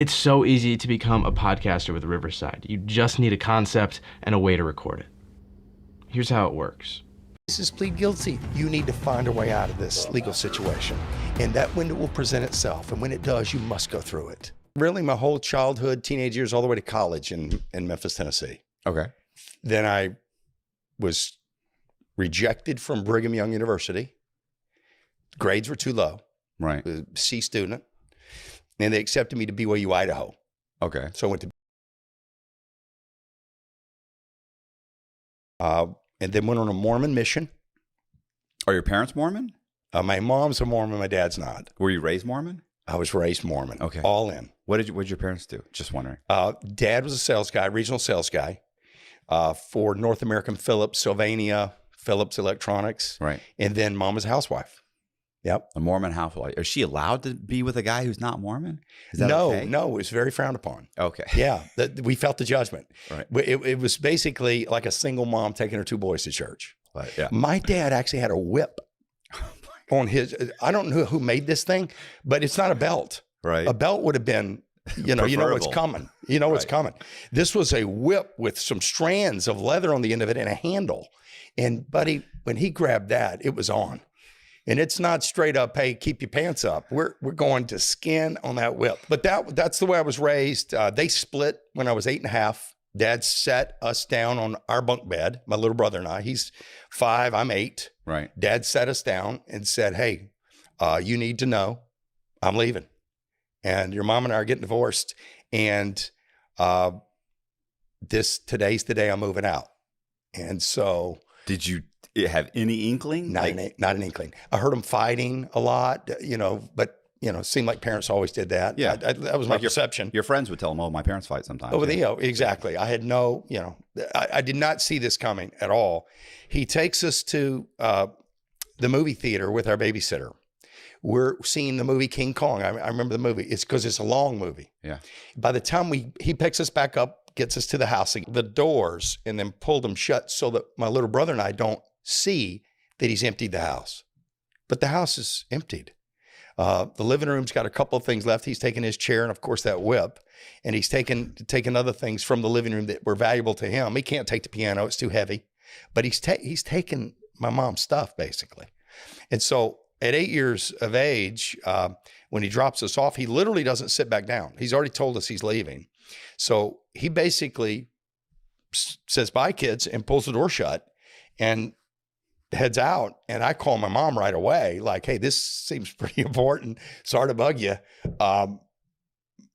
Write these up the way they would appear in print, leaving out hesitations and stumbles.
It's so easy to become a podcaster with Riverside. You just need a concept and a way to record it. Here's how it works. This is plead guilty. You need to find a way out of this legal situation. And that window will present itself. And when it does, you must go through it. Really, my whole childhood, teenage years, all the way to college in Memphis, Tennessee. Okay. Then I was rejected from Brigham Young University. Grades were too low. Right. C student. And they accepted me to BYU, Idaho. Okay. So I went to and then went on a Mormon mission. Are your parents Mormon? My mom's a Mormon, my dad's not. Were you raised Mormon? I was raised Mormon. Okay. All in. What did your parents do? Just wondering. Dad was a sales guy, regional sales guy for North American Philips, Sylvania, Philips Electronics. Right. And then mom was a housewife. Yep. A Mormon housewife. Is she allowed to be with a guy who's not Mormon? Is that No, okay? no, it was very frowned upon. Okay. Yeah, we felt the judgment. Right. It was basically like a single mom taking her two boys to church. But, yeah. My dad actually had a whip on his, I don't know who made this thing, but it's not a belt. Right. A belt would have been, you know what's Preferable. coming. You know what's Right. coming. This was a whip with some strands of leather on the end of it and a handle. And buddy, when he grabbed that, it was on. And it's not straight up, hey, keep your pants up. We're going to skin on that whip. But that's the way I was raised. They split when I was 8.5. Dad sat us down on our bunk bed, my little brother and I. He's 5, I'm 8. Right. Dad Sat us down and said, hey, you need to know I'm leaving. And your mom and I are getting divorced. And today's the day I'm moving out. And so. Did you have any inkling? Not an inkling. I heard them fighting a lot, but it seemed like parents always did that. Yeah. That was my perception. Your friends would tell them, oh, my parents fight sometimes. Oh, exactly. I had I did not see this coming at all. He takes us to the movie theater with our babysitter. We're seeing the movie King Kong. I remember the movie. It's because it's a long movie. Yeah. By the time he picks us back up, gets us to the house, the doors, and then pulled them shut so that my little brother and I don't see that he's emptied the house. But the house is emptied. The living room's got a couple of things left. He's taken his chair and, of course, that whip. And he's taken other things from the living room that were valuable to him. He can't take the piano. It's too heavy. But he's taken my mom's stuff, basically. And so at 8 years of age, when he drops us off, he literally doesn't sit back down. He's already told us he's leaving. So he basically says, bye, kids, and pulls the door shut and heads out. And I call my mom right away, like, hey, this seems pretty important. Sorry to bug you.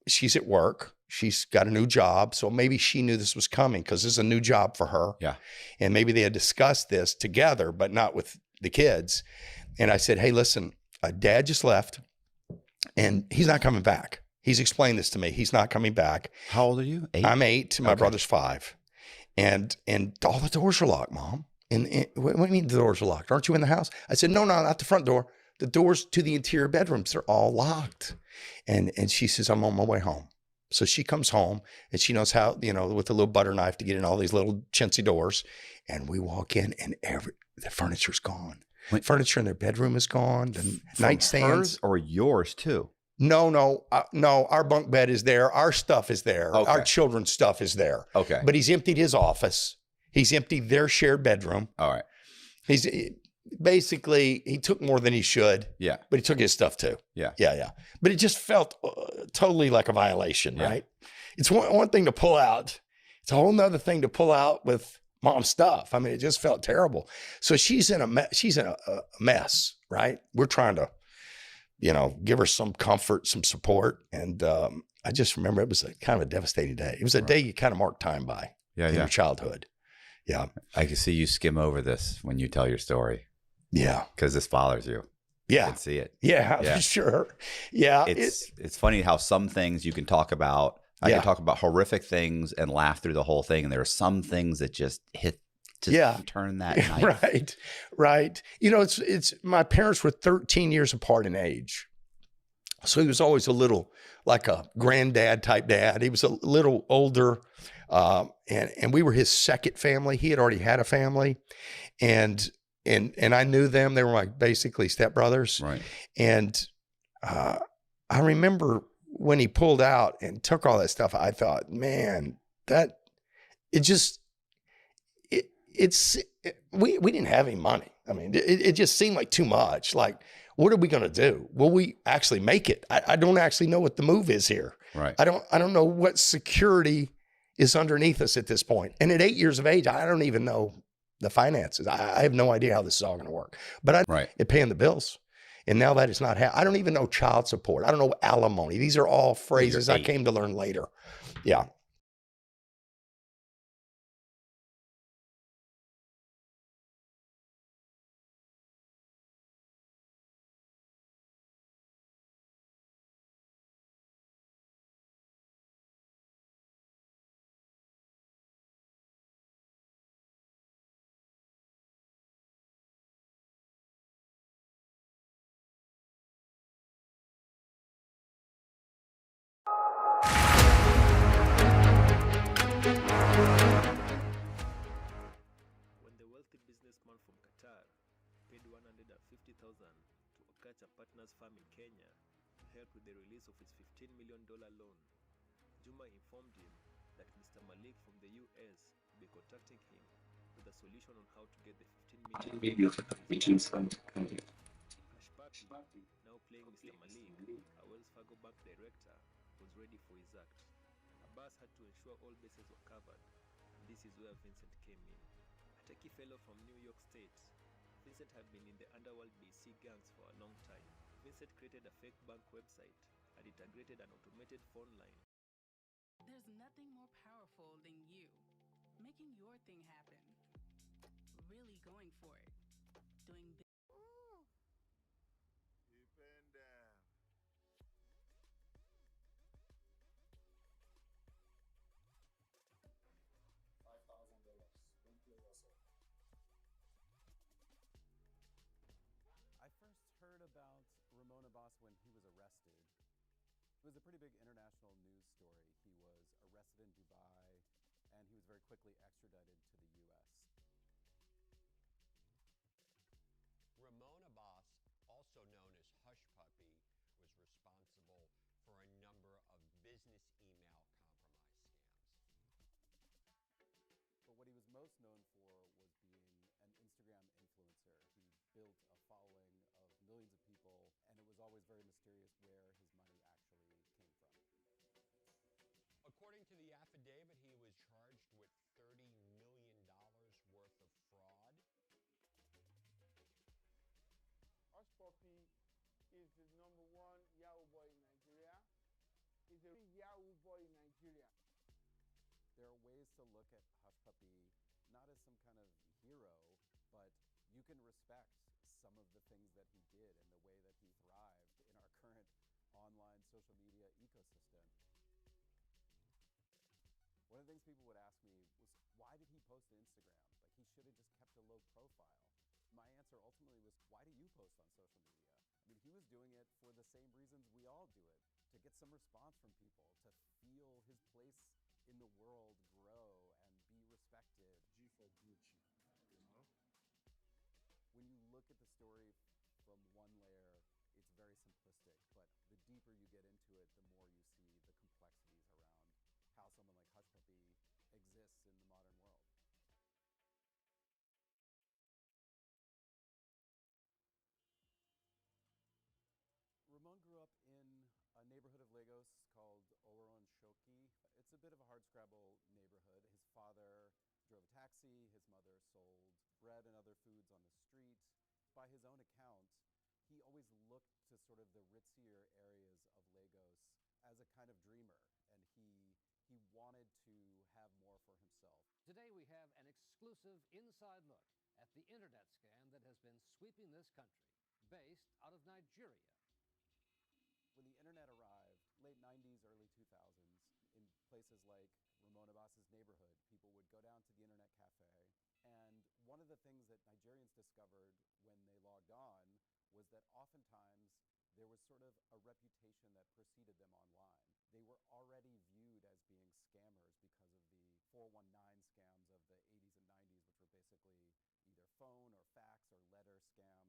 She's at work. She's got a new job. So maybe she knew this was coming because this is a new job for her. Yeah. And maybe they had discussed this together, but not with the kids. And I said, hey, listen, Dad just left and he's not coming back. He's explained this to me. He's not coming back. How old are you? 8? I'm 8. My brother's 5. And all the doors are locked, Mom. And what do you mean the doors are locked? Aren't you in the house? I said, no, not the front door. The doors to the interior bedrooms, they're all locked. And she says, I'm on my way home. So she comes home and she knows how, with a little butter knife to get in all these little chintzy doors. And we walk in and the furniture's gone. Furniture in their bedroom is gone. The nightstands. Hers or yours too? No. Our bunk bed is there. Our stuff is there. Okay. Our children's stuff is there. Okay. But he's emptied his office. He's emptied their shared bedroom. All right. He's basically, he took more than he should. Yeah. But he took his stuff too. Yeah. Yeah. But it just felt totally like a violation, Yeah. right? It's one thing to pull out. It's a whole nother thing to pull out with mom's stuff. I mean, it just felt terrible. So she's in a mess, right? We're trying to, give her some comfort, some support. And I just remember it was kind of a devastating day. It was a day you kind of mark time by in your childhood. Yeah. I can see you skim over this when you tell your story. Yeah. Because this bothers you. Yeah. I can see it. Yeah, for sure. Yeah. It's funny how some things you can talk about. I can talk about horrific things and laugh through the whole thing. And there are some things that just turn that knife. Right. It's my parents were 13 years apart in age. So he was always a little like a granddad type dad. He was a little older. And we were his second family. He had already had a family. And I knew them. They were my basically stepbrothers. Right. And I remember when he pulled out and took all that stuff, I thought, man, that it just, we didn't have any money. I mean, it just seemed like too much. Like, what are we going to do? Will we actually make it? I don't actually know what the move is here. Right. I don't know what security is underneath us at this point. And at 8 years of age, I don't even know the finances. I have no idea how this is all going to work. But it paying the bills. And now that it's not, I don't even know child support. I don't know alimony. These are all phrases I came to learn later. Yeah. When the wealthy businessman from Qatar paid $150,000 to catch a partner's farm in Kenya to help with the release of his $15 million loan, Juma informed him that Mr. Malik from the US would be contacting him with a solution on how to get the $15 million. Hashpapi, now playing Mr. Malik, a Wells Fargo bank director, was ready for his act. Abbas had to ensure all bases were covered, and this is where Vincent came in. A techie fellow from New York State, Vincent had been in the underworld BC gangs for a long time. Vincent created a fake bank website and integrated an automated phone line. There's nothing more powerful than you making your thing happen. Really going for it. Doing big. I first heard about Ramon Abbas when he was arrested. It was a pretty big international news story. He was arrested in Dubai, and he was very quickly extradited to the U.S. Ramon Abbas, also known as Hush Puppy, was responsible for a number of business email compromise scams. But what he was most known for was being an Instagram influencer. He built a following of millions of people, and it was always very mysterious where his money actually came from. According to the affidavit, he was charged with $30 million worth of fraud. Hush Puppy is the #1 Yahoo boy in Nigeria. He's a Yahoo boy in Nigeria. There are ways to look at Hush Puppy not as some kind of hero, but you can respect some of the things that he did and the way that he thrived in our current online social media ecosystem. One of the things people would ask me was, why did he post to Instagram? Like, he should have just kept a low profile. My answer ultimately was, why do you post on social media? I mean, he was doing it for the same reasons we all do it, to get some response from people, to feel his place in the world grow and be respected. G for Gucci, you know? When you look at the story from one layer, it's very simplistic, but the deeper you get into it, the more you see the complexities around how someone like Hush Puppy exists in the modern world. Ramon grew up in a neighborhood of Lagos called Oloron Shoki. It's a bit of a hardscrabble neighborhood. His father drove a taxi, his mother sold bread and other foods on the street. By his own account, he always looked to sort of the ritzier areas of Lagos as a kind of dreamer, and he wanted to have more for himself. Today we have an exclusive inside look at the internet scam that has been sweeping this country, based out of Nigeria. When the internet arrived, late 90s, early 2000s, in places like Ramon Abbas's neighborhood, people would go down to the internet cafe, and one of the things that Nigerians discovered when they logged on was that oftentimes there was sort of a reputation that preceded them online. They were already viewed as being scammers because of the 419 scams of the 80s and 90s, which were basically either phone or fax or letter scams.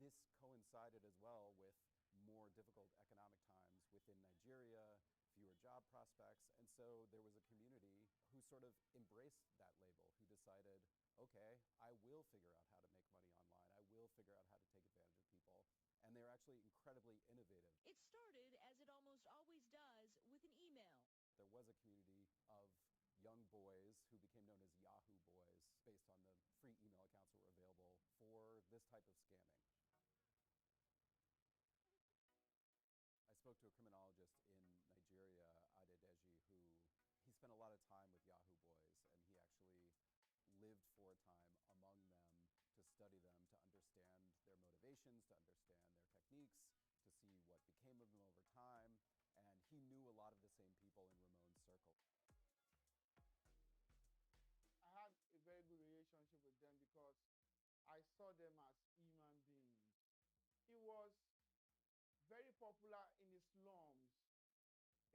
This coincided as well with more difficult economic times within Nigeria, fewer job prospects. And so there was a community who sort of embraced that label, who decided, okay, I will figure out how to make money online. I will figure out how to take advantage of people. And they're actually incredibly innovative. It started, as it almost always does, with an email. There was a community of young boys who became known as Yahoo boys based on the free email accounts that were available for this type of scamming. I spoke to a criminologist in Nigeria, Adedeji, who he spent a lot of time with Yahoo boys, and he actually lived for a time among them to study them, to understand their motivations, to understand their techniques, to see what became of them over time. And he knew a lot of the same people in Ramon's circle. I had a very good relationship with them because I saw them as human beings. He was very popular in the slums,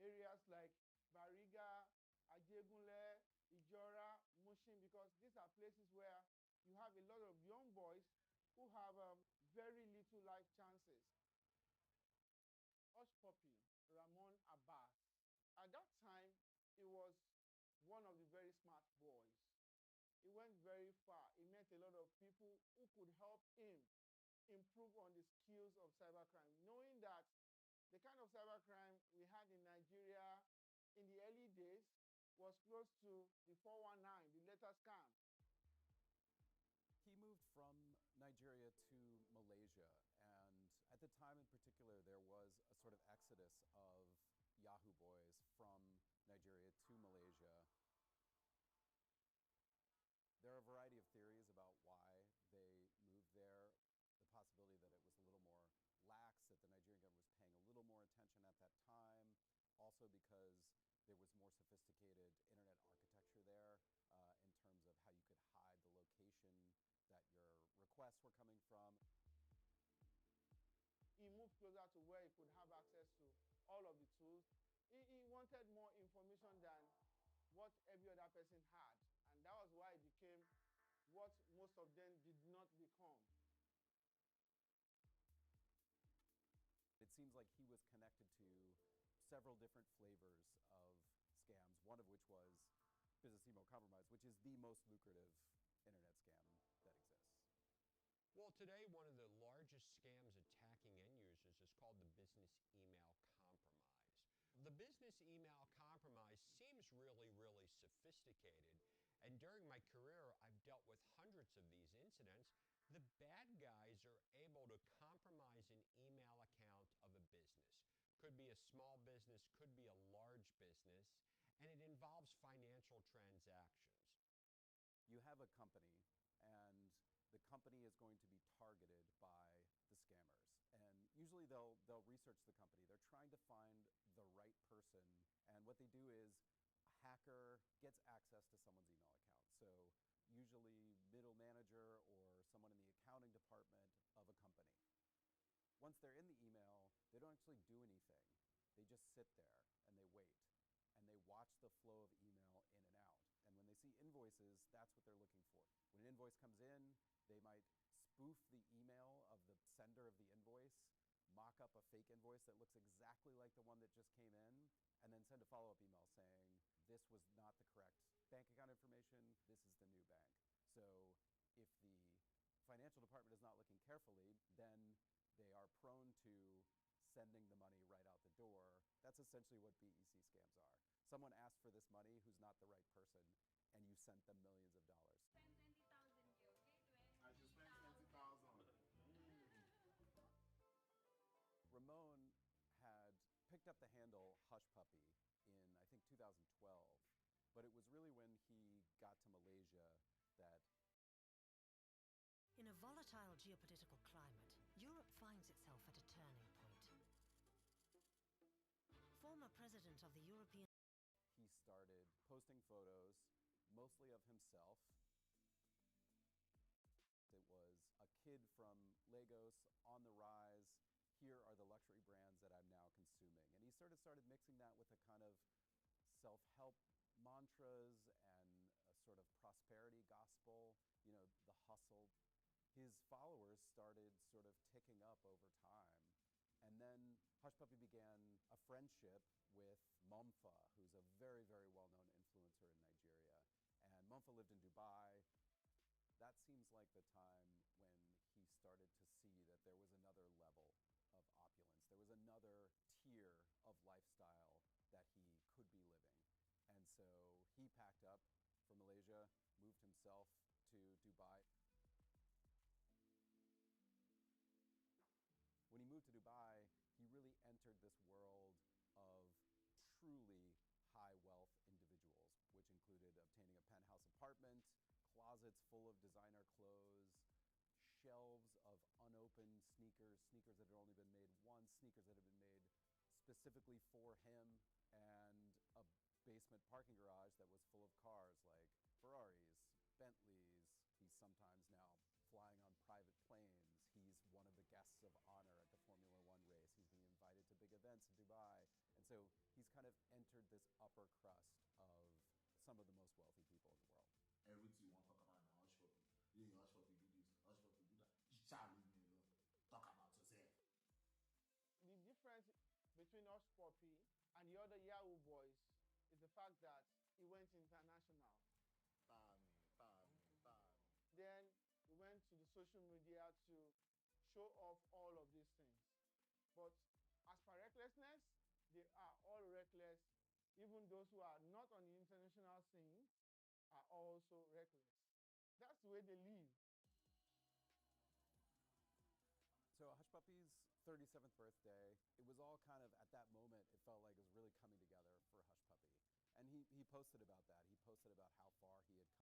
areas like Bariga, Ajegunle, Ijora, Mushin, because these are places where you have a lot of young boys who have very little life chances. Hush Puppy, Ramon Abbas. At that time, he was one of the very smart boys. He went very far. He met a lot of people who could help him improve on the skills of cybercrime, knowing that the kind of cybercrime we had in Nigeria in the early days was close to the 419, the letter scam. He moved from Nigeria to Malaysia, and at the time in particular, there was a sort of exodus of Yahoo boys from Nigeria to Malaysia. There are a variety of theories about why they moved there. The possibility that it was a little more lax, that the Nigerian government was paying a little more attention at that time, also because there was more sophisticated internet architecture there in terms of how you could hide the location that your requests were coming from. He moved closer to where he could have access to all of the tools. He wanted more information than what every other person had. And that was why it became what most of them did not become. It seems like he was connected to several different flavors of scams, one of which was business email compromise, which is the most lucrative internet scam that exists. Well, today, one of the largest scams attacking end users is called the business email compromise. The business email compromise seems really, really sophisticated. And during my career, I've dealt with hundreds of these incidents. The bad guys are able to compromise an email account of a business. Could be a small business, could be a large business, and it involves financial transactions. You have a company, and the company is going to be targeted by the scammers. And usually they'll research the company. They're trying to find the right person. And what they do is a hacker gets access to someone's email account. So usually middle manager or someone in the accounting department of a company. Once they're in the email, they don't actually do anything. They just sit there and they wait. And they watch the flow of email in and out. And when they see invoices, that's what they're looking for. When an invoice comes in, they might spoof the email of the sender of the invoice, mock up a fake invoice that looks exactly like the one that just came in, and then send a follow-up email saying, this was not the correct bank account information, this is the new bank. So if the financial department is not looking carefully, then they are prone to sending the money right out the door. That's essentially what BEC scams are. Someone asked for this money who's not the right person, and you sent them millions of dollars. Spend 20,000 here, okay? I just spent 20,000. Ramon had picked up the handle Hush Puppy in, I think, 2012, but it was really when he got to Malaysia that in a volatile geopolitical climate, Europe finds itself at a turning point. Former president of the European... He started posting photos, mostly of himself. It was a kid from Lagos on the rise. Here are the luxury brands that I'm now consuming. And he started mixing that with a kind of self-help mantras and a sort of prosperity gospel, you know, the hustle. His followers started sort of ticking up over time. And then Puppy began a friendship with Momfa, who's a very, very well-known influencer in Nigeria. And Momfa lived in Dubai. That seems like the time when he started to see that there was another level of opulence. There was another tier of lifestyle that he could be living. And so he packed up for Malaysia, moved himself to Dubai. When he moved to Dubai, he really entered this world of truly high wealth individuals, which included obtaining a penthouse apartment, closets full of designer clothes, shelves of unopened sneakers, sneakers that had only been made once, sneakers that had been made specifically for him, and a basement parking garage that was full of cars like Ferraris, Bentleys. He's sometimes now flying on private planes. He's one of the guests of honor at the Formula One race. He's being invited to big events in Dubai. And so he's kind of entered this upper crust of some of the most wealthy people in the world. Everything you want to talk about now, hush puppy. Yeah, hush puppy do this, hush puppy do that. Shall leave me alone. Talk about yourself. The difference between Hush Puppy and the other Yahoo boys is the fact that he went international. Then we went to the social media to show off all of these things. But as per recklessness, they are all reckless. Even those who are not on the international scene are also reckless. That's the way they live. So Hush Puppy's 37th birthday, it was all kind of, at that moment, it felt like it was really coming together for Hush Puppy. And he posted about that. He posted about how far he had come.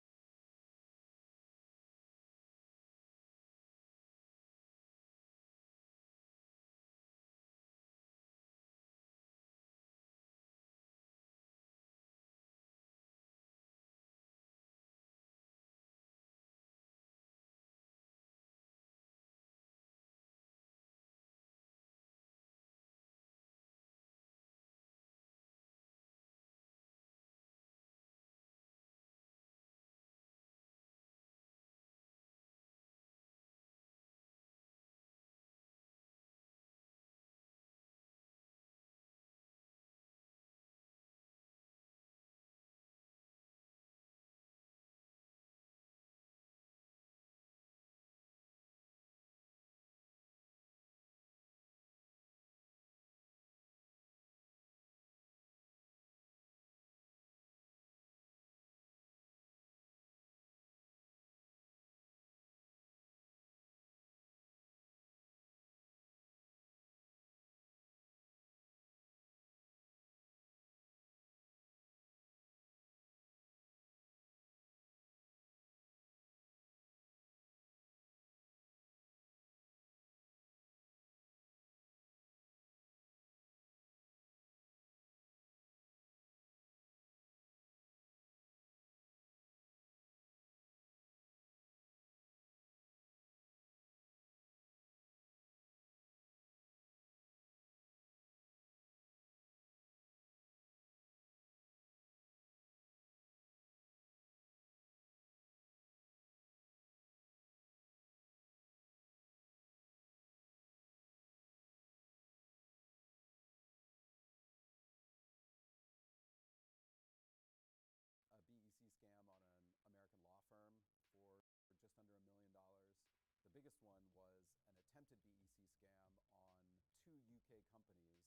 A BEC scam on an American law firm for just under $1 million. The biggest one was an attempted BEC scam on 2 UK companies,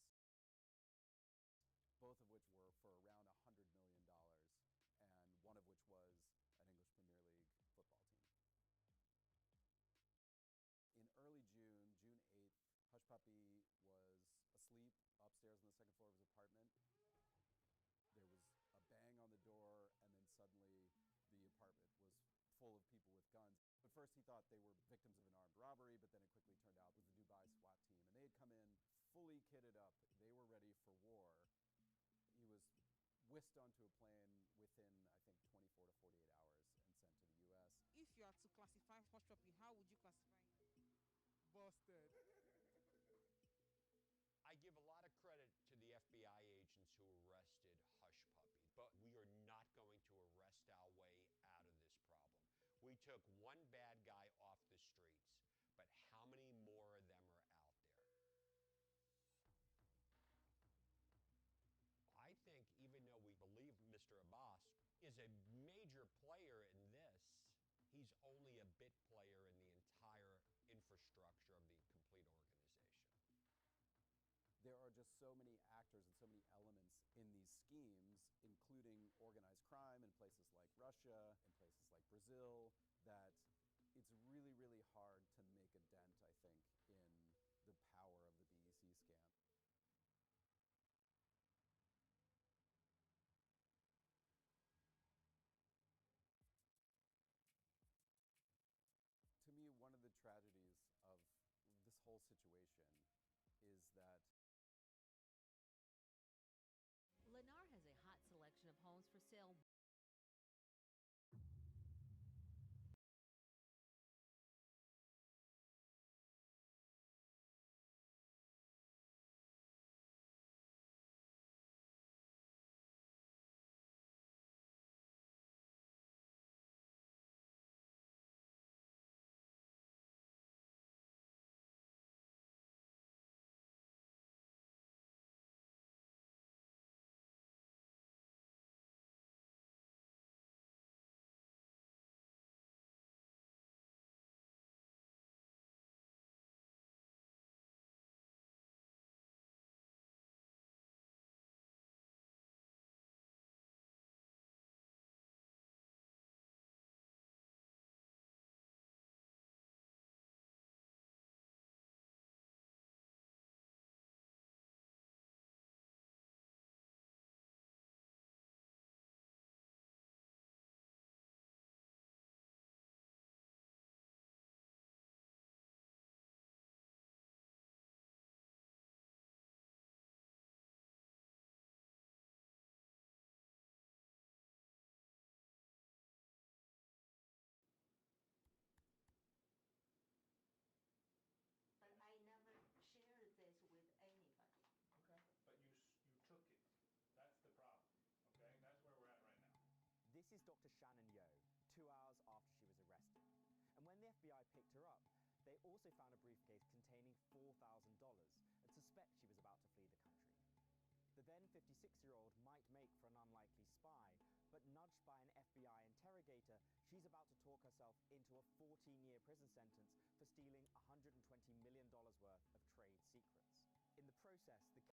both of which were for around $100 million, and one of which was an English Premier League football team. In early June, June 8th, Hush Puppy was asleep upstairs on the second floor of his apartment. There was a bang on the door, and then suddenly the apartment was full of people with guns. At first he thought they were victims of an armed robbery, but then it quickly turned out it was the Dubai SWAT team, and they had come in fully kitted up. They were ready for war. He was whisked onto a plane within, I think, 24 to 48 hours and sent to the US. If you are to classify Hush Puppy, how would you classify him? Busted. I give a lot of credit to the FBI agents who arrested Hush Puppy, but we are not going to arrest our way out of this problem. We took one bad guy off the streets, but how many more of them are out there? is a major player in this, he's only a bit player in the entire infrastructure of the complete organization. There are just so many actors and so many elements in these schemes, including organized crime in places like Russia, in places like Brazil, that it's really, really hard to make a dent, I think, in the power of the BEC scam. To me, one of the tragedies of this whole situation is that Lennar has a hot selection of homes for sale. But I never shared this with anybody. Okay, but you took it. That's the problem. Okay, that's where we're at right now. This is Dr. Shannon Yo, 2 hours after she was arrested. And when the FBI picked her up, they also found a briefcase containing $4,000 and suspect she was about to flee the country. The then 56-year-old might make for an unlikely spy, but nudged by an FBI interrogator, she's about to talk herself into a 14-year prison sentence for stealing $120 million worth of trade secrets. In the process, the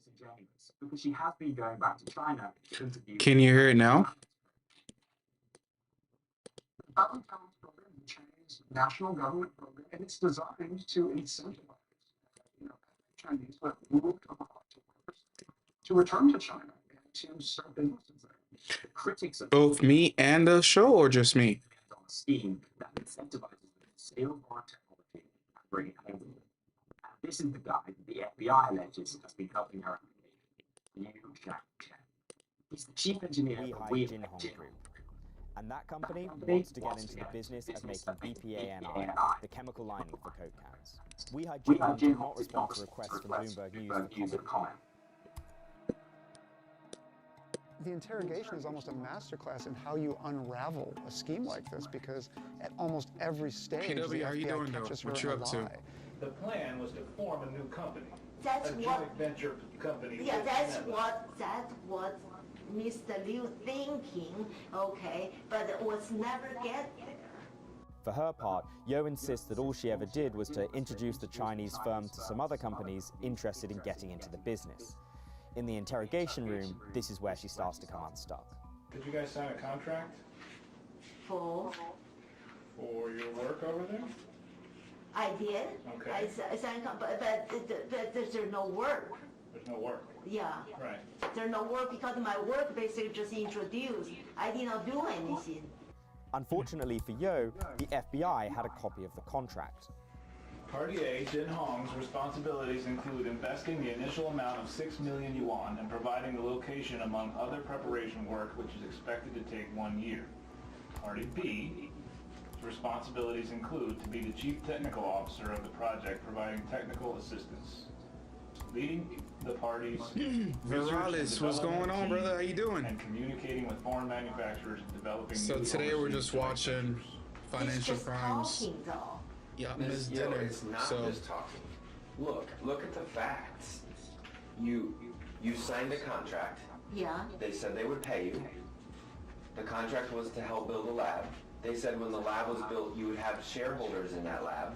disingenuous because she has been going back to China to interview. Can you hear it now? The Valentine's program is a Chinese national government program, and it's designed to incentivize, Chinese but moved abroad to return to China and to start businesses there. The critics of Both me and the show, or just me? on a scheme that incentivizes the sale of our technology and bring it home with them. And this is the guy that the FBI alleges has been helping her application, Liu Xiaochen. He's the chief engineer of Jinhong Group. And that company wants to get into the business of making BPA-NI, the chemical lining for Coke cans. Weihai Jinhong did not respond to requests from Bloomberg News for comment. The interrogation is almost a masterclass in how you unravel a scheme like this, because at almost every stage, PW, the how you FBI doing, though? catches her What in you a up to? lie. The plan was to form a new company. That's a what. joint venture company. Yeah, with that's MLS. what Mr. Liu thinking. Okay, but it was never get there. For her part, Yo insists that all she ever did was to introduce the Chinese firm to some other companies interested in getting into the business. In the interrogation room, this is where she starts to come unstuck. Did you guys sign a contract For your work over there? I did. Okay. I signed, but there's no work. There's no work. Yeah. Right. There's no work because my work basically just introduced. I did not do anything. Unfortunately for Yo, the FBI had a copy of the contract. Party A, Jin Hong's responsibilities include investing the initial amount of 6 million yuan and providing the location among other preparation work, which is expected to take 1 year. Party B, responsibilities include to be the chief technical officer of the project, providing technical assistance, leading the parties. Viralis, what's going on, brother? How you doing? And communicating with foreign manufacturers and developing. So today we're just watching Financial Crimes. Yeah, Miss Dinner. It's not So just talking. Look at the facts. You signed a contract. Yeah. They said they would pay you. The contract was to help build a lab. They said when the lab was built, you would have shareholders in that lab.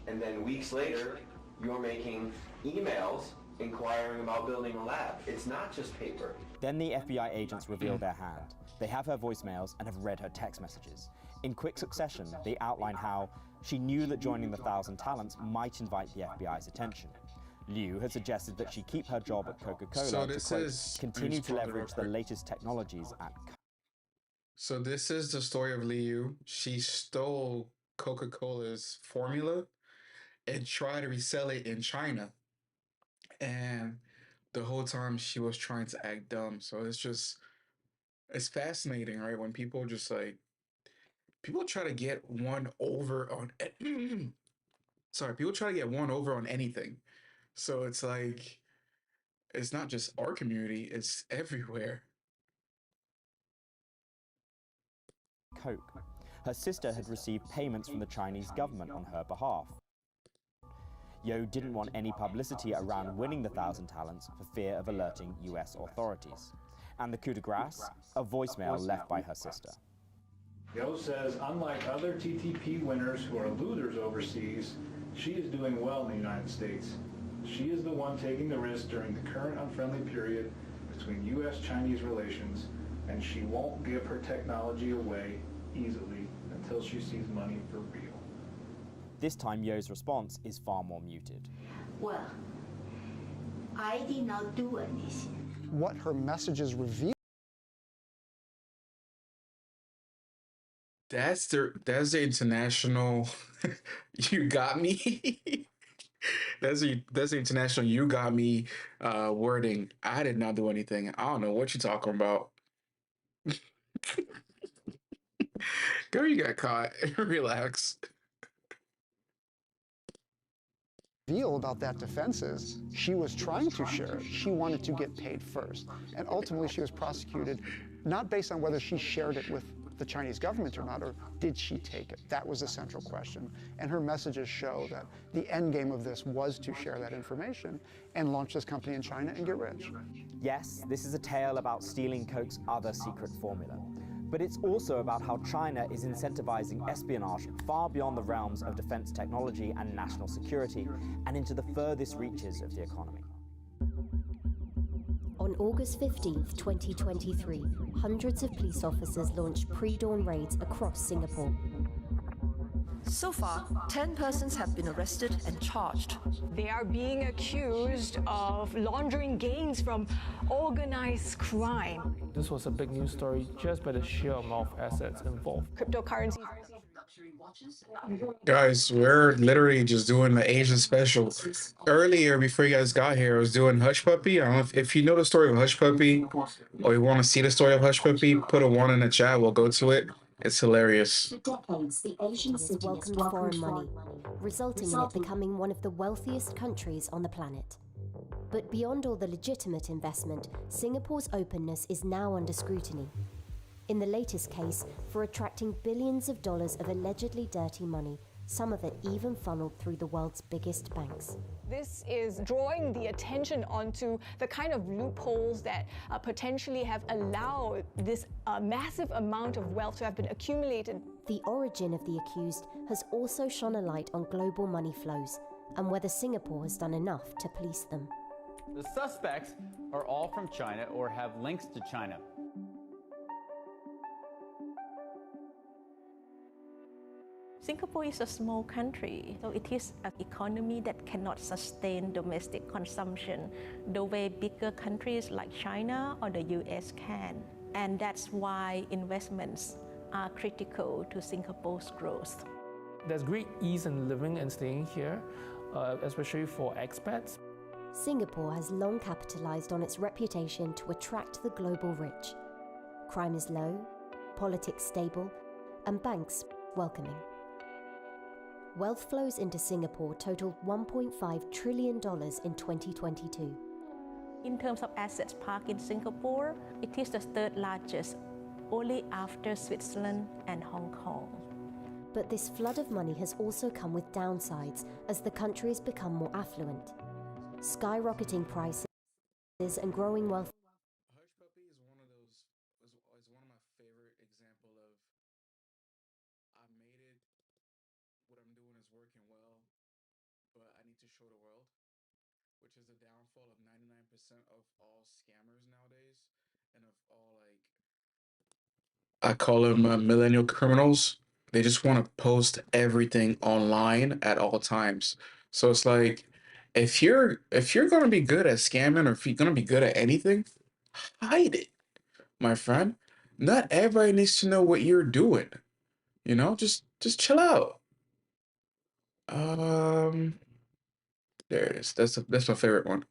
And then weeks later, you're making emails inquiring about building a lab. It's not just paper. Then the FBI agents reveal their hand. They have her voicemails and have read her text messages. In quick succession, they outline how she knew that joining the 1,000 Talents might invite the FBI's attention. Liu had suggested that she keep her job at Coca-Cola So to, this quote, is- continue to let me pause it real leverage the quick. latest technologies at So this is the story of Liu. She stole Coca-Cola's formula and tried to resell it in China. And the whole time she was trying to act dumb. So it's fascinating, right? When people just like, people try to get one over on, people try to get one over on anything. So it's like, it's not just our community, it's everywhere. Coke. Her sister had received payments from the Chinese government on her behalf. Yo didn't want any publicity around winning the 1,000 Talents for fear of alerting US authorities. And the coup de grace? A voicemail left by her sister. Yo says, unlike other TTP winners who are losers overseas, she is doing well in the United States. She is the one taking the risk during the current unfriendly period between U.S.-Chinese relations, and she won't give her technology away easily until she sees money for real. This time, Yo's response is far more muted. Well, I did not do anything. What her messages reveal. That's the international you got me. That's the international you got me wording. I did not do anything. I don't know what you're talking about. Girl, you got caught. Relax. Reveal about that defense is she was trying to share it. She wanted to get paid first. And ultimately she was prosecuted not based on whether she shared it with the Chinese government or not, or did she take it? That was the central question. And her messages show that the end game of this was to share that information and launch this company in China and get rich. Yes, this is a tale about stealing Coke's other secret formula. But it's also about how China is incentivizing espionage far beyond the realms of defense technology and national security and into the furthest reaches of the economy. On August 15th, 2023, hundreds of police officers launched pre-dawn raids across Singapore. So far, 10 persons have been arrested and charged. They are being accused of laundering gains from organized crime. This was a big news story just by the sheer amount of assets involved. Cryptocurrency. Guys, we're literally just doing the Asian special. Earlier, before you guys got here, I was doing Hush Puppy. I don't know if you know the story of Hush Puppy or you want to see the story of Hush Puppy, put a 1 in the chat. We'll go to it. It's hilarious. For decades, the Asian city welcomed foreign money, resulting in it becoming one of the wealthiest countries on the planet. But beyond all the legitimate investment, Singapore's openness is now under scrutiny. In the latest case, for attracting billions of dollars of allegedly dirty money, some of it even funneled through the world's biggest banks. This is drawing the attention onto the kind of loopholes that potentially have allowed this massive amount of wealth to have been accumulated. The origin of the accused has also shone a light on global money flows and whether Singapore has done enough to police them. The suspects are all from China or have links to China. Singapore is a small country, so it is an economy that cannot sustain domestic consumption the way bigger countries like China or the US can. And that's why investments are critical to Singapore's growth. There's great ease in living and staying here, especially for expats. Singapore has long capitalized on its reputation to attract the global rich. Crime is low, politics stable, and banks welcoming. Wealth flows into Singapore totaled $1.5 trillion in 2022. In terms of assets parked in Singapore, it is the third largest, only after Switzerland and Hong Kong. But this flood of money has also come with downsides as the country has become more affluent. Skyrocketing prices and growing wealth. Hush Puppy is one of my favorite example of I made it, what I'm doing is working well, but I need to show the world, which is the downfall of 99% of all scammers nowadays, and of all I call them millennial criminals. They just want to post everything online at all times. So it's like, if you're gonna be good at scamming, or if you're gonna be good at anything, hide it, my friend. Not everybody needs to know what you're doing. You know, just chill out. There it is. That's my favorite one.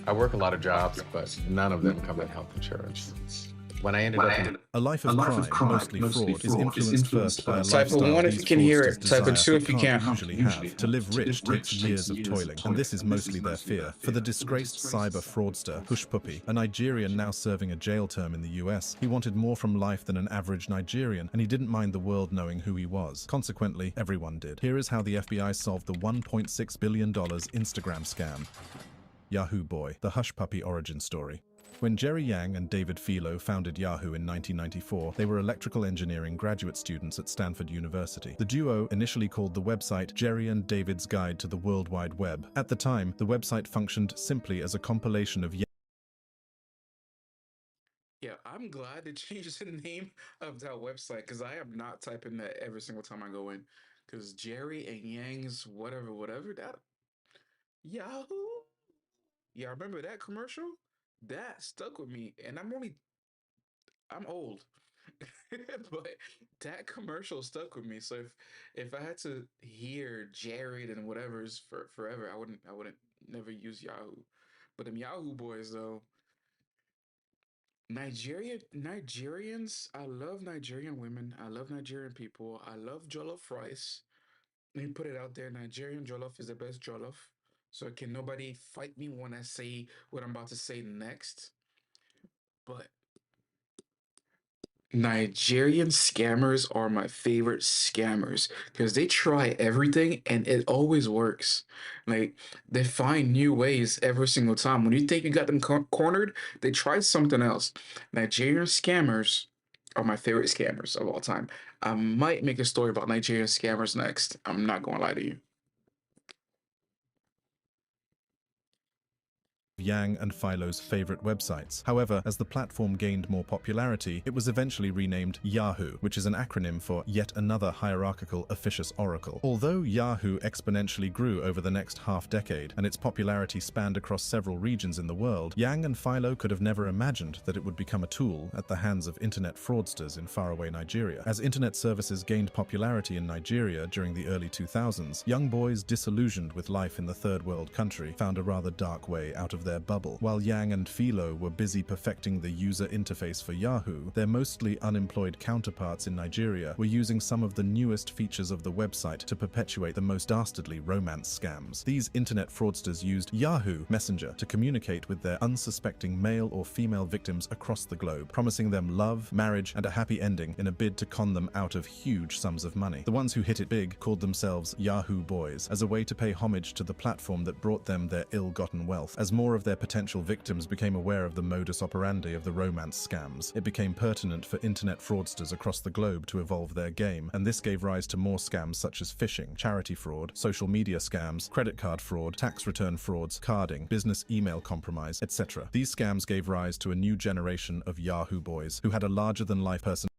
I work a lot of jobs, but none of them come with health insurance. When I ended up in A life of crime, mostly fraud, is influenced first by a Type of lifestyle one if these you can hear fraudsters it. Type of desire two if you but can't. usually have. To live rich takes years of toiling, and this is mostly their fear. For the disgraced cyber fraudster, Hush Puppy, a Nigerian now serving a jail term in the US, he wanted more from life than an average Nigerian, and he didn't mind the world knowing who he was. Consequently, everyone did. Here is how the FBI solved the $1.6 billion Instagram scam. Yahoo Boy, the Hush Puppy origin story. When Jerry Yang and David Filo founded Yahoo in 1994, they were electrical engineering graduate students at Stanford University. The duo initially called the website Jerry and David's Guide to the World Wide Web. At the time, the website functioned simply as a compilation of Yeah, I'm glad they changed the name of that website, because I am not typing that every single time I go in. Because Jerry and Yang's whatever, that Yahoo. Yeah, I remember that commercial. That stuck with me, and I'm old, but that commercial stuck with me. So if I had to hear Jared and whatever's for forever, I wouldn't never use Yahoo. But them Yahoo boys though, Nigerians, I love Nigerian women, I love Nigerian people, I love jollof rice. Let me put it out there, Nigerian jollof is the best jollof. So can nobody fight me when I say what I'm about to say next? But Nigerian scammers are my favorite scammers because they try everything and it always works. Like, they find new ways every single time. When you think you got them cornered, they try something else. Nigerian scammers are my favorite scammers of all time. I might make a story about Nigerian scammers next. I'm not going to lie to you. Yang and Philo's favorite websites. However, as the platform gained more popularity, it was eventually renamed Yahoo, which is an acronym for Yet Another Hierarchical Officious Oracle. Although Yahoo exponentially grew over the next half-decade, and its popularity spanned across several regions in the world, Yang and Philo could have never imagined that it would become a tool at the hands of internet fraudsters in faraway Nigeria. As internet services gained popularity in Nigeria during the early 2000s, young boys disillusioned with life in the third world country found a rather dark way out of of their bubble. While Yang and Philo were busy perfecting the user interface for Yahoo, their mostly unemployed counterparts in Nigeria were using some of the newest features of the website to perpetuate the most dastardly romance scams. These internet fraudsters used Yahoo Messenger to communicate with their unsuspecting male or female victims across the globe, promising them love, marriage, and a happy ending in a bid to con them out of huge sums of money. The ones who hit it big called themselves Yahoo Boys as a way to pay homage to the platform that brought them their ill-gotten wealth. As more of their potential victims became aware of the modus operandi of the romance scams, it became pertinent for internet fraudsters across the globe to evolve their game, and this gave rise to more scams such as phishing, charity fraud, social media scams, credit card fraud, tax return frauds, carding, business email compromise, etc. These scams gave rise to a new generation of Yahoo Boys who had a larger-than-life person.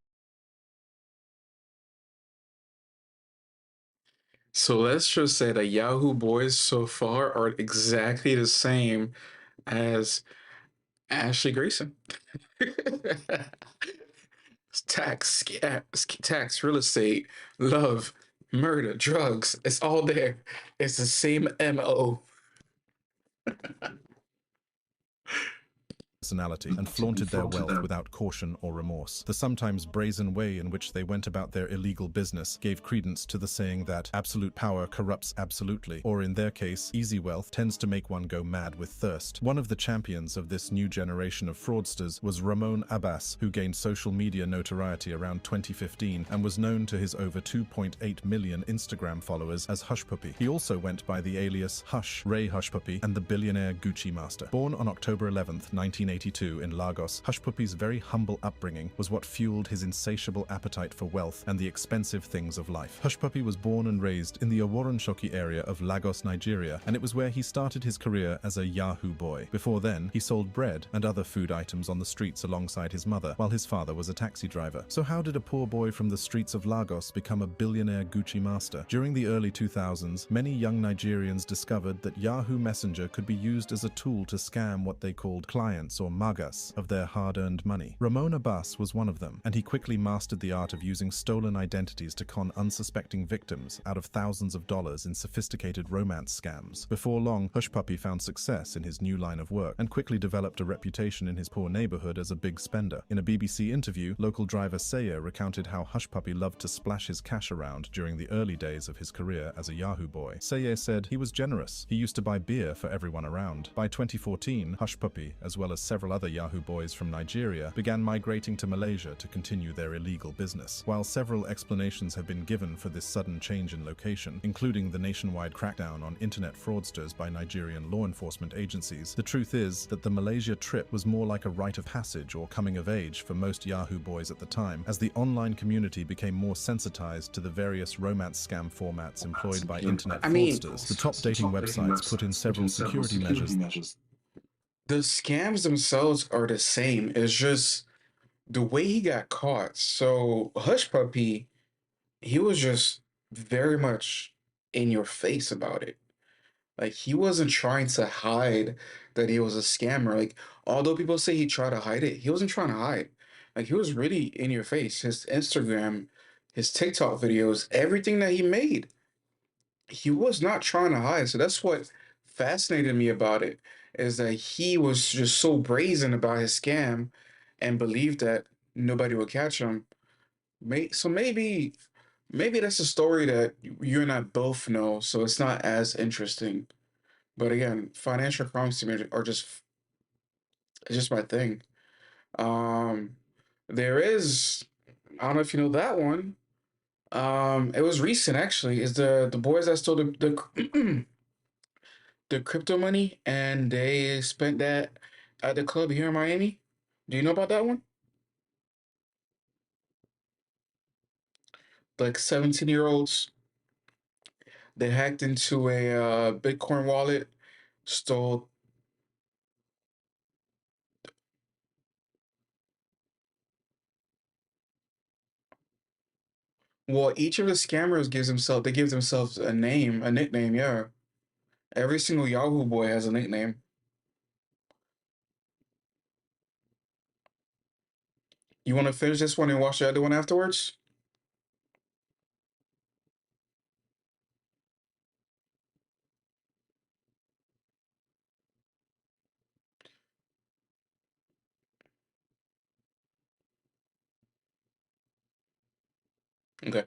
So let's just say that Yahoo Boys so far are exactly the same as Ashley Grayson. Tax, real estate, love, murder, drugs. It's all there. It's the same MO. Personality and flaunted their wealth without caution or remorse. The sometimes brazen way in which they went about their illegal business gave credence to the saying that absolute power corrupts absolutely, or in their case, easy wealth tends to make one go mad with thirst. One of the champions of this new generation of fraudsters was Ramon Abbas, who gained social media notoriety around 2015 and was known to his over 2.8 million Instagram followers as Hush Puppy. He also went by the alias Hush, Ray Hush Puppy, and the billionaire Gucci Master. Born on October 11th, 1982 in Lagos, Hush Puppy's very humble upbringing was what fueled his insatiable appetite for wealth and the expensive things of life. Hush Puppy was born and raised in the Oworonshoki area of Lagos, Nigeria, and it was where he started his career as a Yahoo boy. Before then, he sold bread and other food items on the streets alongside his mother, while his father was a taxi driver. So how did a poor boy from the streets of Lagos become a billionaire Gucci master? During the early 2000s, many young Nigerians discovered that Yahoo Messenger could be used as a tool to scam what they called clients or magas of their hard-earned money. Ramon Abbas was one of them, and he quickly mastered the art of using stolen identities to con unsuspecting victims out of thousands of dollars in sophisticated romance scams. Before long, Hush Puppy found success in his new line of work and quickly developed a reputation in his poor neighborhood as a big spender. In a BBC interview, local driver Seye recounted how Hush Puppy loved to splash his cash around during the early days of his career as a Yahoo boy. Seye said he was generous. He used to buy beer for everyone around. By 2014, Hush Puppy, as well as several other Yahoo boys from Nigeria, began migrating to Malaysia to continue their illegal business. While several explanations have been given for this sudden change in location, including the nationwide crackdown on internet fraudsters by Nigerian law enforcement agencies, the truth is that the Malaysia trip was more like a rite of passage or coming of age for most Yahoo boys at the time, as the online community became more sensitized to the various romance scam formats employed by internet fraudsters. The top dating websites put in several security measures. The scams themselves are the same. It's just the way he got caught. So Hush Puppy, he was just very much in your face about it. Like he wasn't trying to hide that he was a scammer. Like although people say he tried to hide it, he wasn't trying to hide. Like he was really in your face. His Instagram, his TikTok videos, everything that he made, he was not trying to hide. So that's what fascinated me about it, is that he was just so brazen about his scam and believed that nobody would catch him. So maybe that's a story that you and I both know, so it's not as interesting. But again, financial crimes to me are just it's just my thing. Um, there is I don't know if you know that one. It was recent actually. Is the boys that stole the the crypto money and they spent that at the club here in Miami? Do you know about that one? Like 17-year-olds, they hacked into a Bitcoin wallet, stole. Well, each of the scammers gives themselves a name, a nickname, yeah. Every single Yahoo boy has a nickname. You want to finish this one and watch the other one afterwards? Okay.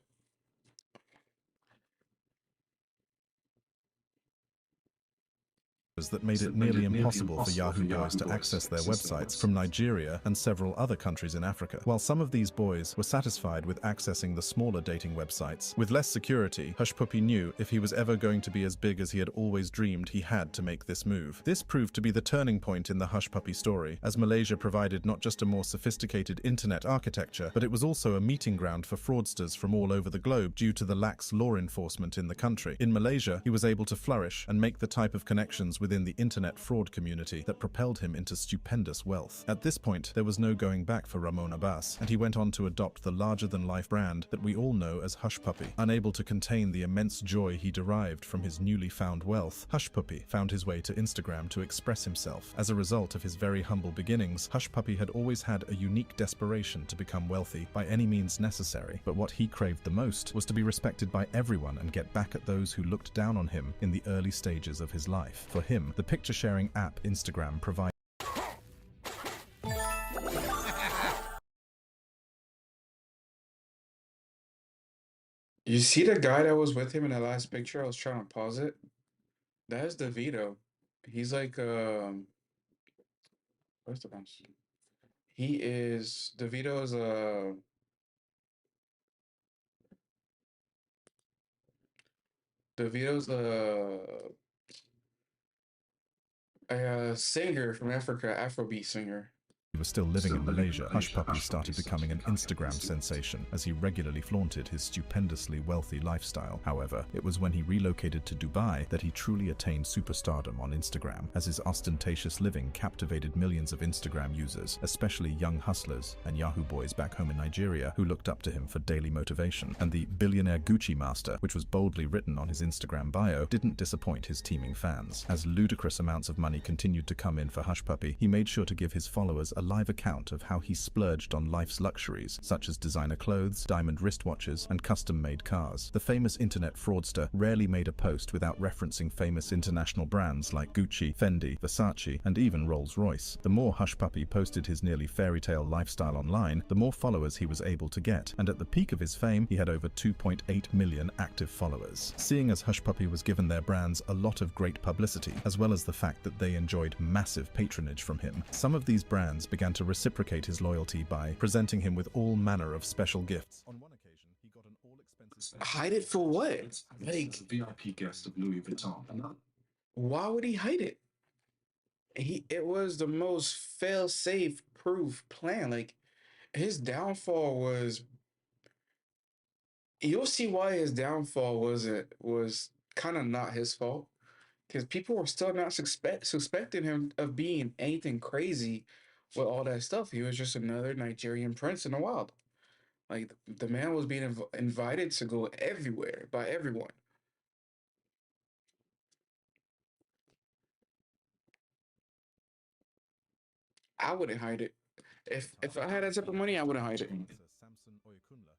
that made it nearly impossible for Yahoo boys to access their websites from Nigeria and several other countries in Africa. While some of these boys were satisfied with accessing the smaller dating websites, with less security, Hushpuppi knew if he was ever going to be as big as he had always dreamed, he had to make this move. This proved to be the turning point in the Hushpuppi story, as Malaysia provided not just a more sophisticated internet architecture, but it was also a meeting ground for fraudsters from all over the globe due to the lax law enforcement in the country. In Malaysia, he was able to flourish and make the type of connections within the internet fraud community that propelled him into stupendous wealth. At this point, there was no going back for Ramon Abbas, and he went on to adopt the larger-than-life brand that we all know as Hushpuppi. Unable to contain the immense joy he derived from his newly found wealth, Hushpuppi found his way to Instagram to express himself. As a result of his very humble beginnings, Hushpuppi had always had a unique desperation to become wealthy by any means necessary, but what he craved the most was to be respected by everyone and get back at those who looked down on him in the early stages of his life. For him, the picture-sharing app Instagram provides You see the guy that was with him in the last picture? I was trying to pause it. That is DeVito. He's like, where's the bounce? He is, DeVito's, DeVito's, a singer from Africa, Afrobeat singer. He was still living in Malaysia. Hushpuppi started becoming an Instagram sensation as he regularly flaunted his stupendously wealthy lifestyle. However, it was when he relocated to Dubai that he truly attained superstardom on Instagram, as his ostentatious living captivated millions of Instagram users, especially young hustlers and Yahoo boys back home in Nigeria who looked up to him for daily motivation. And the billionaire Gucci master, which was boldly written on his Instagram bio, didn't disappoint his teeming fans. As ludicrous amounts of money continued to come in for Hushpuppi, he made sure to give his followers a live account of how he splurged on life's luxuries, such as designer clothes, diamond wristwatches, and custom-made cars. The famous internet fraudster rarely made a post without referencing famous international brands like Gucci, Fendi, Versace, and even Rolls-Royce. The more Hushpuppi posted his nearly fairy tale lifestyle online, the more followers he was able to get, and at the peak of his fame, he had over 2.8 million active followers. Seeing as Hushpuppi was given their brands a lot of great publicity, as well as the fact that they enjoyed massive patronage from him, some of these brands began to reciprocate his loyalty by presenting him with all manner of special gifts. On one occasion, he got an all-expenses... Hide it for what? Like, VIP guest of Louis Vuitton. why would he hide it? It was the most fail-safe proof plan. Like, his downfall was, you'll see why his downfall was kind of not his fault, because people were still not suspecting him of being anything crazy with all that stuff. He was just another Nigerian prince in the wild. Like, the man was being invited to go everywhere by everyone. I wouldn't hide it. If I had that type of money, I wouldn't hide it.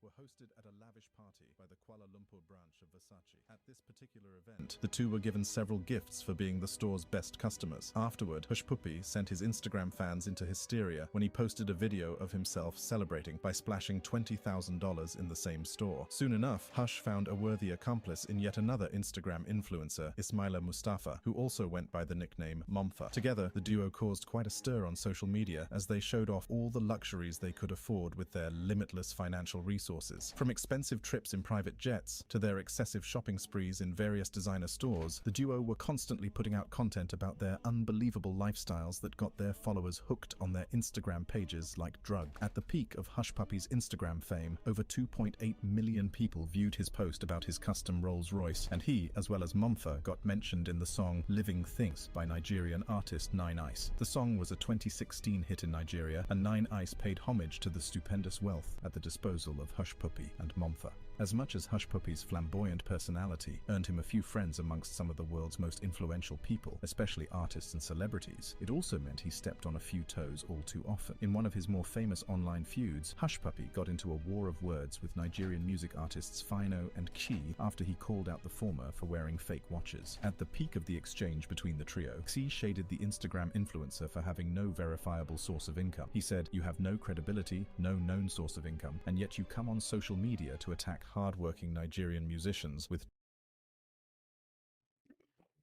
Were hosted at a lavish party by the Kuala Lumpur branch of Versace. At this particular event, the two were given several gifts for being the store's best customers. Afterward, Hushpuppi sent his Instagram fans into hysteria when he posted a video of himself celebrating by splashing $20,000 in the same store. Soon enough, Hush found a worthy accomplice in yet another Instagram influencer, Ismaila Mustafa, who also went by the nickname Momfa. Together, the duo caused quite a stir on social media as they showed off all the luxuries they could afford with their limitless financial resources. From expensive trips in private jets to their excessive shopping sprees in various designer stores, the duo were constantly putting out content about their unbelievable lifestyles that got their followers hooked on their Instagram pages like drugs. At the peak of Hushpuppi's Instagram fame, over 2.8 million people viewed his post about his custom Rolls-Royce, and he, as well as Momfa, got mentioned in the song Living Things by Nigerian artist Nine Ice. The song was a 2016 hit in Nigeria, and Nine Ice paid homage to the stupendous wealth at the disposal of Hushpuppi and Momfa. As much as Hushpuppi's flamboyant personality earned him a few friends amongst some of the world's most influential people, especially artists and celebrities, it also meant he stepped on a few toes all too often. In one of his more famous online feuds, Hushpuppi got into a war of words with Nigerian music artists Fino and Chi after he called out the former for wearing fake watches. At the peak of the exchange between the trio, Chi shaded the Instagram influencer for having no verifiable source of income. He said, "You have no credibility, no known source of income, income, and yet you come on social media to attack hard-working Nigerian musicians with...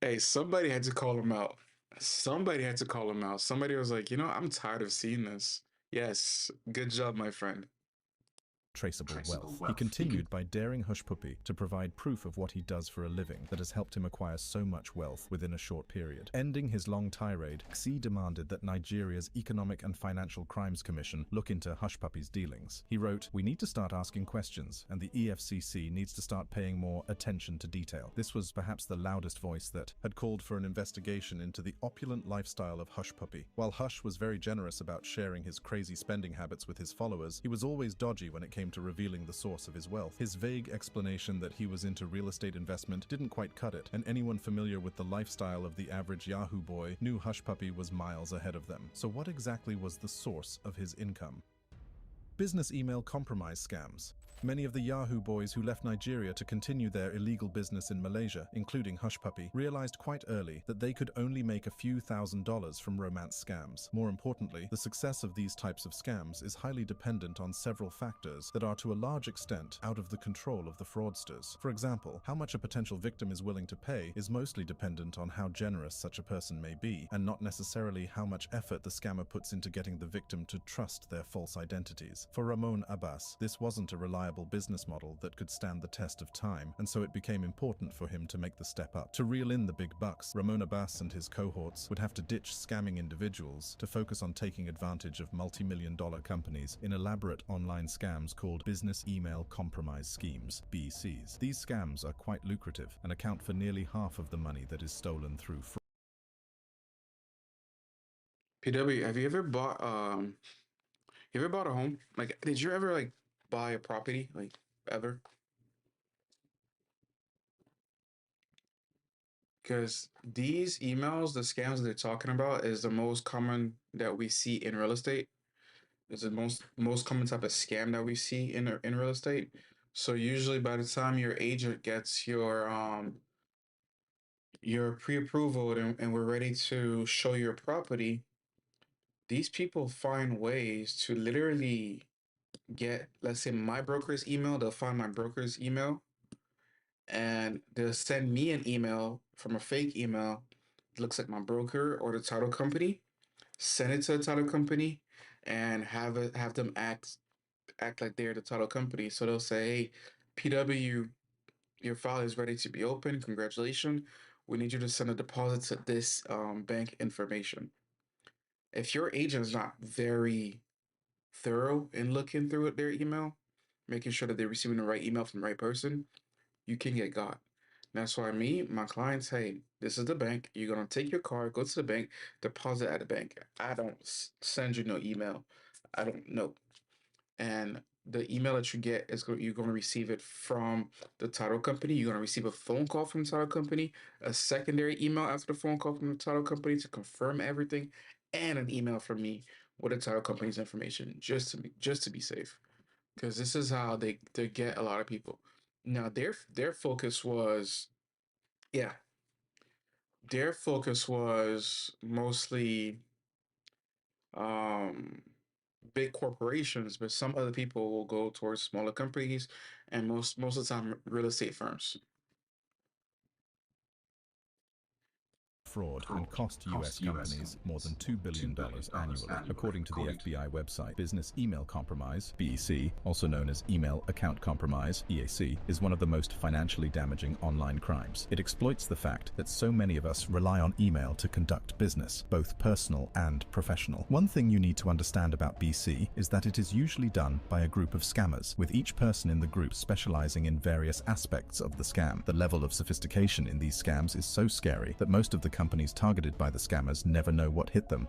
Hey, somebody had to call him out. Somebody had to call him out. Somebody was like, you know, I'm tired of seeing this. Yes, good job, my friend. Traceable wealth. He continued by daring Hushpuppi to provide proof of what he does for a living that has helped him acquire so much wealth within a short period. Ending his long tirade, Xi demanded that Nigeria's Economic and Financial Crimes Commission look into Hushpuppi's dealings. He wrote, "We need to start asking questions, and the EFCC needs to start paying more attention to detail." This was perhaps the loudest voice that had called for an investigation into the opulent lifestyle of Hushpuppi. While Hush was very generous about sharing his crazy spending habits with his followers, he was always dodgy when it came to revealing the source of his wealth. His vague explanation that he was into real estate investment didn't quite cut it, and anyone familiar with the lifestyle of the average Yahoo boy knew Hushpuppi was miles ahead of them. So what exactly was the source of his income? Business email compromise scams. Many of the Yahoo boys who left Nigeria to continue their illegal business in Malaysia, including Hushpuppi, realized quite early that they could only make a few $1,000s from romance scams. More importantly, the success of these types of scams is highly dependent on several factors that are to a large extent out of the control of the fraudsters. For example, how much a potential victim is willing to pay is mostly dependent on how generous such a person may be, and not necessarily how much effort the scammer puts into getting the victim to trust their false identities. For Ramon Abbas, this wasn't a reliable business model that could stand the test of time, and so it became important for him to make the step up. To reel in the big bucks, Ramon Abbas and his cohorts would have to ditch scamming individuals to focus on taking advantage of multi-million-dollar companies in elaborate online scams called business email compromise schemes, BCs. These scams are quite lucrative and account for nearly half of the money that is stolen through fraud. PW, have you ever bought a home? Like, did you ever like buy a property? Like, ever? Because these emails, the scams they're talking about, is the most common that we see in real estate. It's the most common type of scam that we see in real estate. So usually by the time your agent gets your pre-approval and we're ready to show your property, these people find ways to literally get, let's say, my broker's email. They'll find my broker's email and they'll send me an email from a fake email. It looks like my broker or the title company. Send it to the title company and have them act like they're the title company. So they'll say, "Hey, PW, your file is ready to be opened. Congratulations. We need you to send a deposit to this bank information." If your agent is not very thorough in looking through their email, making sure that they're receiving the right email from the right person, you can get got. That's why my clients, hey, this is the bank. You're going to take your card, go to the bank, deposit at the bank. I don't send you no email. I don't know. And the email that you get you're going to receive it from the title company. You're going to receive a phone call from the title company, a secondary email after the phone call from the title company to confirm everything, and an email from me with the title company's information just to be safe. Because this is how they get a lot of people. Now their focus was, their focus was mostly big corporations, but some other people will go towards smaller companies and most of the time real estate firms. Fraud and cost U.S. companies more than $2 billion annually. According to the FBI website, business email compromise, BEC, also known as email account compromise, EAC, is one of the most financially damaging online crimes. It exploits the fact that so many of us rely on email to conduct business, both personal and professional. One thing you need to understand about BC is that it is usually done by a group of scammers, with each person in the group specializing in various aspects of the scam. The level of sophistication in these scams is so scary that most of the companies targeted by the scammers never know what hit them.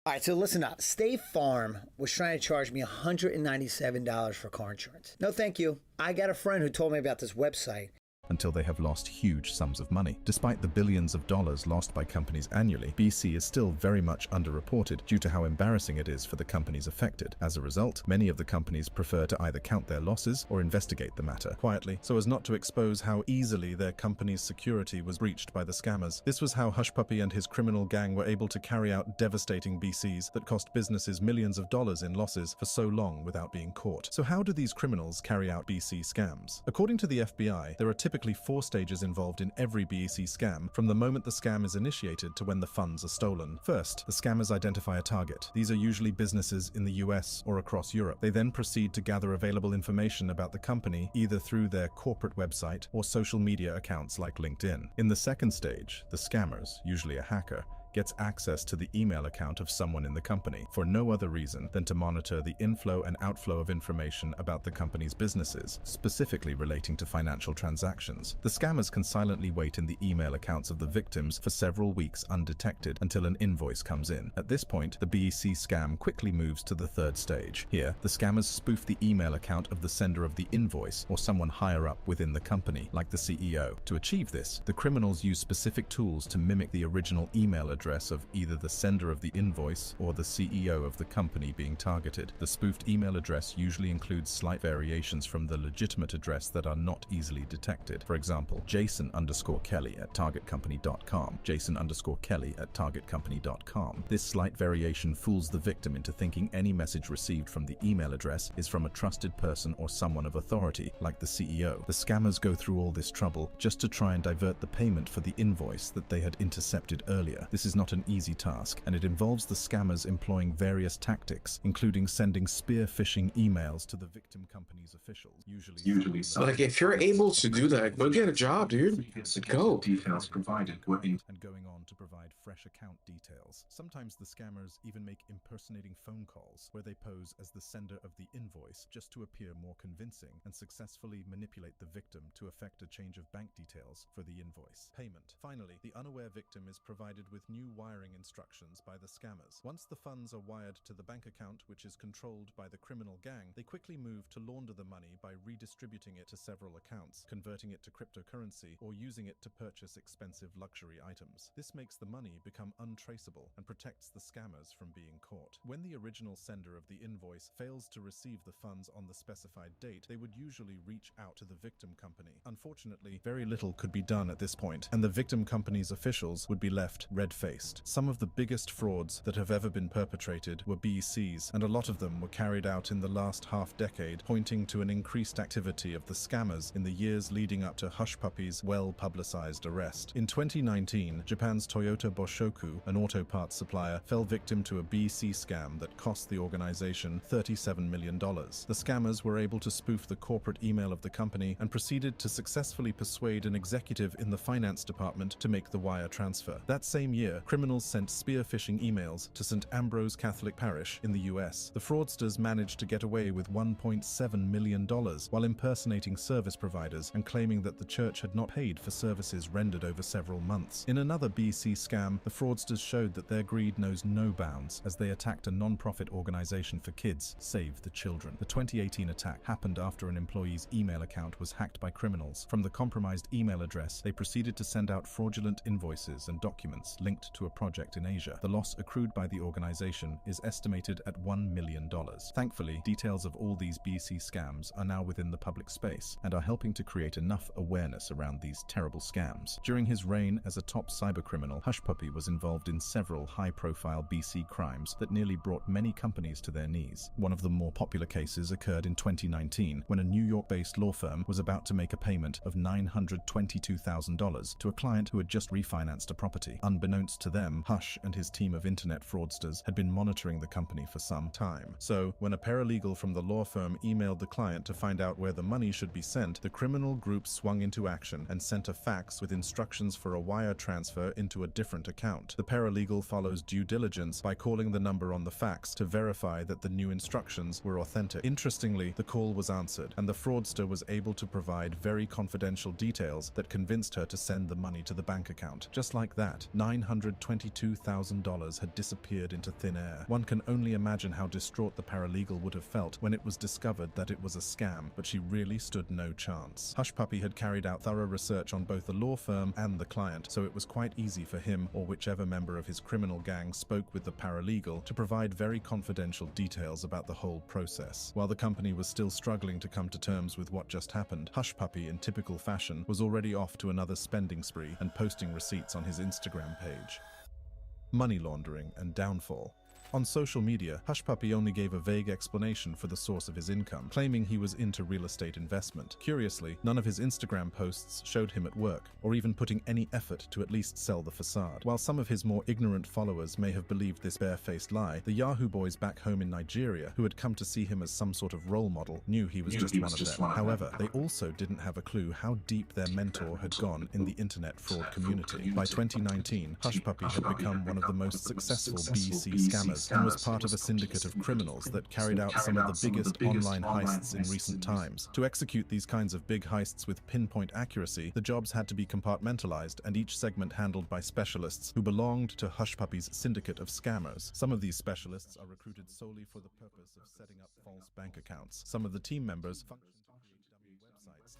All right, so listen up. State Farm was trying to charge me $197 for car insurance. No, thank you. I got a friend who told me about this website. until they have lost huge sums of money. Despite the billions of dollars lost by companies annually, BC is still very much underreported due to how embarrassing it is for the companies affected. As a result, many of the companies prefer to either count their losses or investigate the matter quietly so as not to expose how easily their company's security was breached by the scammers. This was how Hushpuppi and his criminal gang were able to carry out devastating BCs that cost businesses millions of dollars in losses for so long without being caught. So how do these criminals carry out BC scams? According to the FBI, there are typically 4 stages involved in every BC scam, from the moment the scam is initiated to when the funds are stolen. First, the scammers identify a target. These are usually businesses in the US or across Europe. They then proceed to gather available information about the company either through their corporate website or social media accounts like LinkedIn. In the second stage, the scammers, usually a hacker, gets access to the email account of someone in the company for no other reason than to monitor the inflow and outflow of information about the company's businesses, specifically relating to financial transactions. The scammers can silently wait in the email accounts of the victims for several weeks undetected until an invoice comes in. At this point, the BEC scam quickly moves to the third stage. Here, the scammers spoof the email account of the sender of the invoice or someone higher up within the company, like the CEO. To achieve this, the criminals use specific tools to mimic the original email address of either the sender of the invoice or the CEO of the company being targeted. The spoofed email address usually includes slight variations from the legitimate address that are not easily detected. For example, Jason_Kelly@targetcompany.com, Jason_Kelly@targetcompany.com. This slight variation fools the victim into thinking any message received from the email address is from a trusted person or someone of authority, like the CEO. The scammers go through all this trouble just to try and divert the payment for the invoice that they had intercepted earlier. This is not an easy task, and it involves the scammers employing various tactics, including sending spear phishing emails to the victim company's officials. Usually Like, if you're able to do that, go get a job, dude. Go. Details provided and going on to provide fresh account details. Sometimes the scammers even make impersonating phone calls where they pose as the sender of the invoice just to appear more convincing and successfully manipulate the victim to effect a change of bank details for the invoice payment. Finally, the unaware victim is provided with new wiring instructions by the scammers. Once the funds are wired to the bank account, which is controlled by the criminal gang, they quickly move to launder the money by redistributing it to several accounts, converting it to cryptocurrency, or using it to purchase expensive luxury items. This makes the money become untraceable and protects the scammers from being caught. When the original sender of the invoice fails to receive the funds on the specified date, they would usually reach out to the victim company. Unfortunately, very little could be done at this point, and the victim company's officials would be left red-faced. Some of the biggest frauds that have ever been perpetrated were BECs, and a lot of them were carried out in the last half-decade, pointing to an increased activity of the scammers in the years leading up to Hushpuppi's well-publicized arrest. In 2019, Japan's Toyota Boshoku, an auto parts supplier, fell victim to a BEC scam that cost the organization $37 million. The scammers were able to spoof the corporate email of the company and proceeded to successfully persuade an executive in the finance department to make the wire transfer. That same year, criminals sent spear phishing emails to St. Ambrose Catholic Parish in the US. The fraudsters managed to get away with $1.7 million while impersonating service providers and claiming that the church had not paid for services rendered over several months. In another BC scam, the fraudsters showed that their greed knows no bounds as they attacked a non-profit organization for kids, Save the Children. The 2018 attack happened after an employee's email account was hacked by criminals. From the compromised email address, they proceeded to send out fraudulent invoices and documents linked to a project in Asia. The loss accrued by the organization is estimated at $1 million. Thankfully, details of all these BC scams are now within the public space and are helping to create enough awareness around these terrible scams. During his reign as a top cybercriminal, Hushpuppi was involved in several high-profile BC crimes that nearly brought many companies to their knees. One of the more popular cases occurred in 2019 when a New York-based law firm was about to make a payment of $922,000 to a client who had just refinanced a property. Unbeknownst to them, Hush and his team of internet fraudsters had been monitoring the company for some time. So, when a paralegal from the law firm emailed the client to find out where the money should be sent, the criminal group swung into action and sent a fax with instructions for a wire transfer into a different account. The paralegal follows due diligence by calling the number on the fax to verify that the new instructions were authentic. Interestingly, the call was answered, and the fraudster was able to provide very confidential details that convinced her to send the money to the bank account. Just like that, $922,000 $122,000 had disappeared into thin air. One can only imagine how distraught the paralegal would have felt when it was discovered that it was a scam, but she really stood no chance. Hushpuppi had carried out thorough research on both the law firm and the client, so it was quite easy for him or whichever member of his criminal gang spoke with the paralegal to provide very confidential details about the whole process. While the company was still struggling to come to terms with what just happened, Hushpuppi, in typical fashion, was already off to another spending spree and posting receipts on his Instagram page. Money laundering and downfall. On social media, Hushpuppi only gave a vague explanation for the source of his income, claiming he was into real estate investment. Curiously, none of his Instagram posts showed him at work, or even putting any effort to at least sell the facade. While some of his more ignorant followers may have believed this barefaced lie, the Yahoo boys back home in Nigeria, who had come to see him as some sort of role model, knew he was just one of them. However, they also didn't have a clue how deep their mentor had gone in the internet fraud community. By 2019, Hushpuppi had become one of the most successful BC scammers, and was part of a syndicate of criminals that carried out some of the biggest online heists in recent times. To execute these kinds of big heists with pinpoint accuracy, the jobs had to be compartmentalized and each segment handled by specialists who belonged to Hushpuppi's syndicate of scammers. Some of these specialists are recruited solely for the purpose of setting up false bank accounts. Some of the team members function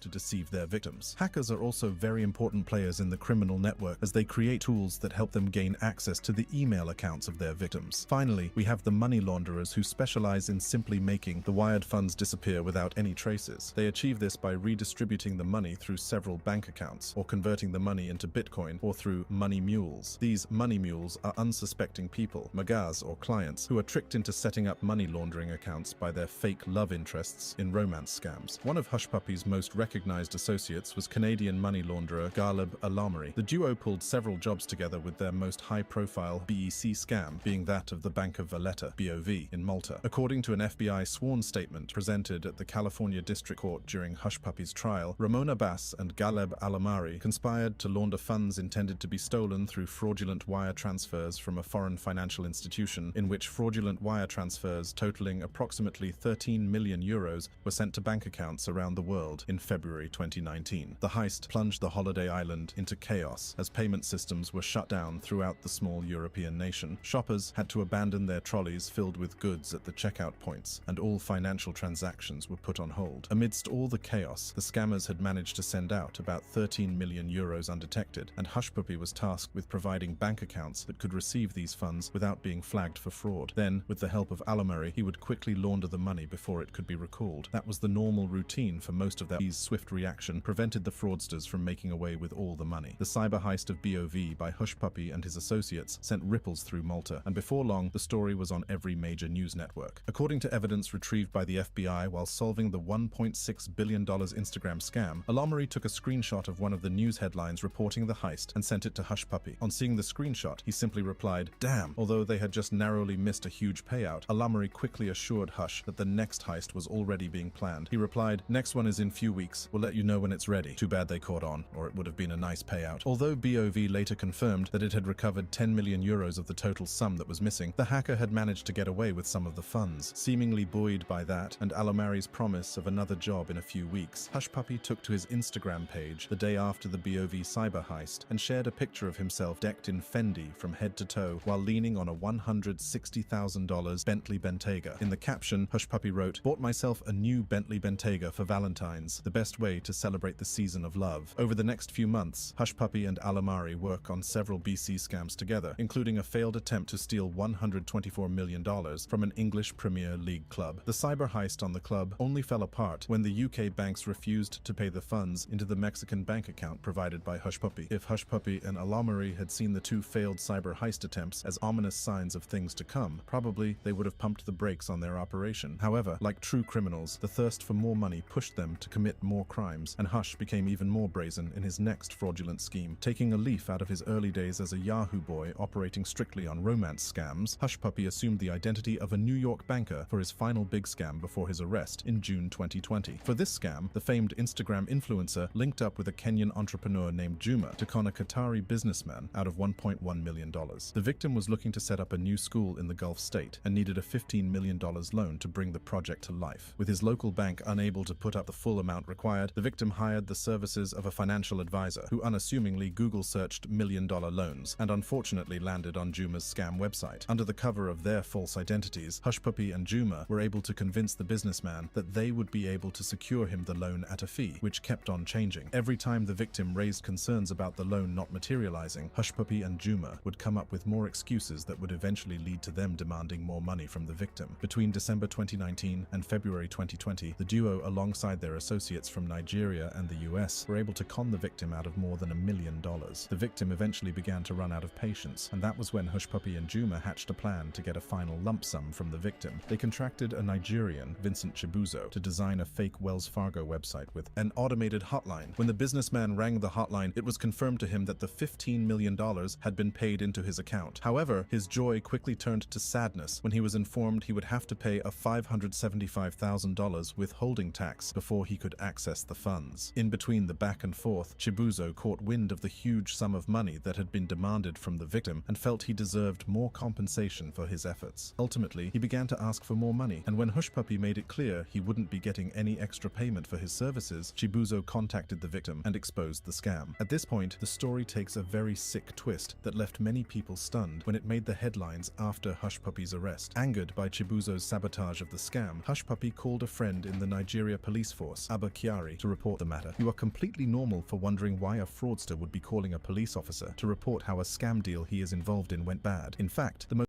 to deceive their victims. Hackers are also very important players in the criminal network as they create tools that help them gain access to the email accounts of their victims. Finally, we have the money launderers who specialize in simply making the wired funds disappear without any traces. They achieve this by redistributing the money through several bank accounts, or converting the money into Bitcoin, or through money mules. These money mules are unsuspecting people, magas or clients, who are tricked into setting up money laundering accounts by their fake love interests in romance scams. One of Hushpuppi's most recognized associates was Canadian money launderer Ghalib Alamari. The duo pulled several jobs together, with their most high-profile BEC scam being that of the Bank of Valletta, BOV, in Malta. According to an FBI sworn statement presented at the California District Court during Hushpuppi's trial, Ramon Abbas and Ghalib Alamari conspired to launder funds intended to be stolen through fraudulent wire transfers from a foreign financial institution, in which fraudulent wire transfers totaling approximately 13 million euros were sent to bank accounts around the world in February 2019. The heist plunged the holiday island into chaos as payment systems were shut down throughout the small European nation. Shoppers had to abandon their trolleys filled with goods at the checkout points, and all financial transactions were put on hold. Amidst all the chaos, the scammers had managed to send out about 13 million euros undetected, and Hushpuppi was tasked with providing bank accounts that could receive these funds without being flagged for fraud. Then, with the help of Alamari, he would quickly launder the money before it could be recalled. That was the normal routine for most of their swift reaction prevented the fraudsters from making away with all the money. The cyber heist of BOV by Hushpuppi and his associates sent ripples through Malta, and before long, the story was on every major news network. According to evidence retrieved by the FBI while solving the $1.6 billion Instagram scam, Alamari took a screenshot of one of the news headlines reporting the heist and sent it to Hushpuppi. On seeing the screenshot, he simply replied, "Damn." Although they had just narrowly missed a huge payout, Alamari quickly assured Hush that the next heist was already being planned. He replied, "Next one is in few weeks. We'll let you know when it's ready." Too bad they caught on, or it would have been a nice payout. Although BOV later confirmed that it had recovered 10 million euros of the total sum that was missing, the hacker had managed to get away with some of the funds. Seemingly buoyed by that and Alamari's promise of another job in a few weeks, Hushpuppi took to his Instagram page the day after the BOV cyber heist and shared a picture of himself decked in Fendi from head to toe while leaning on a $160,000 Bentley Bentayga. In the caption, Hushpuppi wrote, "Bought myself a new Bentley Bentayga for Valentine's, the best way to celebrate the season of love." Over the next few months, Hushpuppi and Alamari work on several BC scams together, including a failed attempt to steal $124 million from an English Premier League club. The cyber heist on the club only fell apart when the UK banks refused to pay the funds into the Mexican bank account provided by Hushpuppi. If Hushpuppi and Alamari had seen the two failed cyber heist attempts as ominous signs of things to come, probably they would have pumped the brakes on their operation. However, like true criminals, the thirst for more money pushed them to commit more crimes, and Hush became even more brazen in his next fraudulent scheme. Taking a leaf out of his early days as a Yahoo boy operating strictly on romance scams, Hushpuppi assumed the identity of a New York banker for his final big scam before his arrest in June 2020. For this scam, the famed Instagram influencer linked up with a Kenyan entrepreneur named Juma to con a Qatari businessman out of $1.1 million. The victim was looking to set up a new school in the Gulf state and needed a $15 million loan to bring the project to life. With his local bank unable to put up the full amount required, the victim hired the services of a financial advisor who unassumingly Google searched million-dollar loans and unfortunately landed on Juma's scam website. Under the cover of their false identities, Hushpuppi and Juma were able to convince the businessman that they would be able to secure him the loan at a fee, which kept on changing. Every time the victim raised concerns about the loan not materializing, Hushpuppi and Juma would come up with more excuses that would eventually lead to them demanding more money from the victim. Between December 2019 and February 2020, the duo, alongside their associates from Nigeria and the US, were able to con the victim out of more than $1 million. The victim eventually began to run out of patience, and that was when Hushpuppi and Juma hatched a plan to get a final lump sum from the victim. They contracted a Nigerian, Vincent Chibuzo, to design a fake Wells Fargo website with an automated hotline. When the businessman rang the hotline, it was confirmed to him that the $15 million had been paid into his account. However, his joy quickly turned to sadness when he was informed he would have to pay a $575,000 withholding tax before he could access the funds. In between the back and forth, Chibuzo caught wind of the huge sum of money that had been demanded from the victim and felt he deserved more compensation for his efforts. Ultimately, he began to ask for more money, and when Hushpuppi made it clear he wouldn't be getting any extra payment for his services, Chibuzo contacted the victim and exposed the scam. At this point, the story takes a very sick twist that left many people stunned when it made the headlines after Hushpuppi's arrest. Angered by Chibuzo's sabotage of the scam, Hushpuppi called a friend in the Nigeria police force, Abba Kyari, to report the matter. You are completely normal for wondering why a fraudster would be calling a police officer to report how a scam deal he is involved in went bad. In fact, the most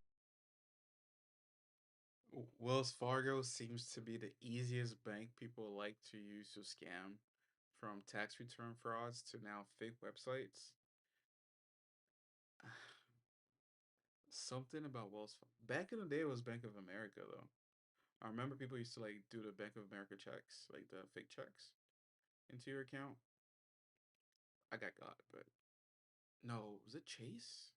Wells Fargo seems to be the easiest bank people like to use to scam, from tax return frauds to now fake websites. Something about Wells Fargo. Back in the day, it was Bank of America, though. I remember people used to like do the Bank of America checks, like the fake checks, into your account. I got but no, was it Chase?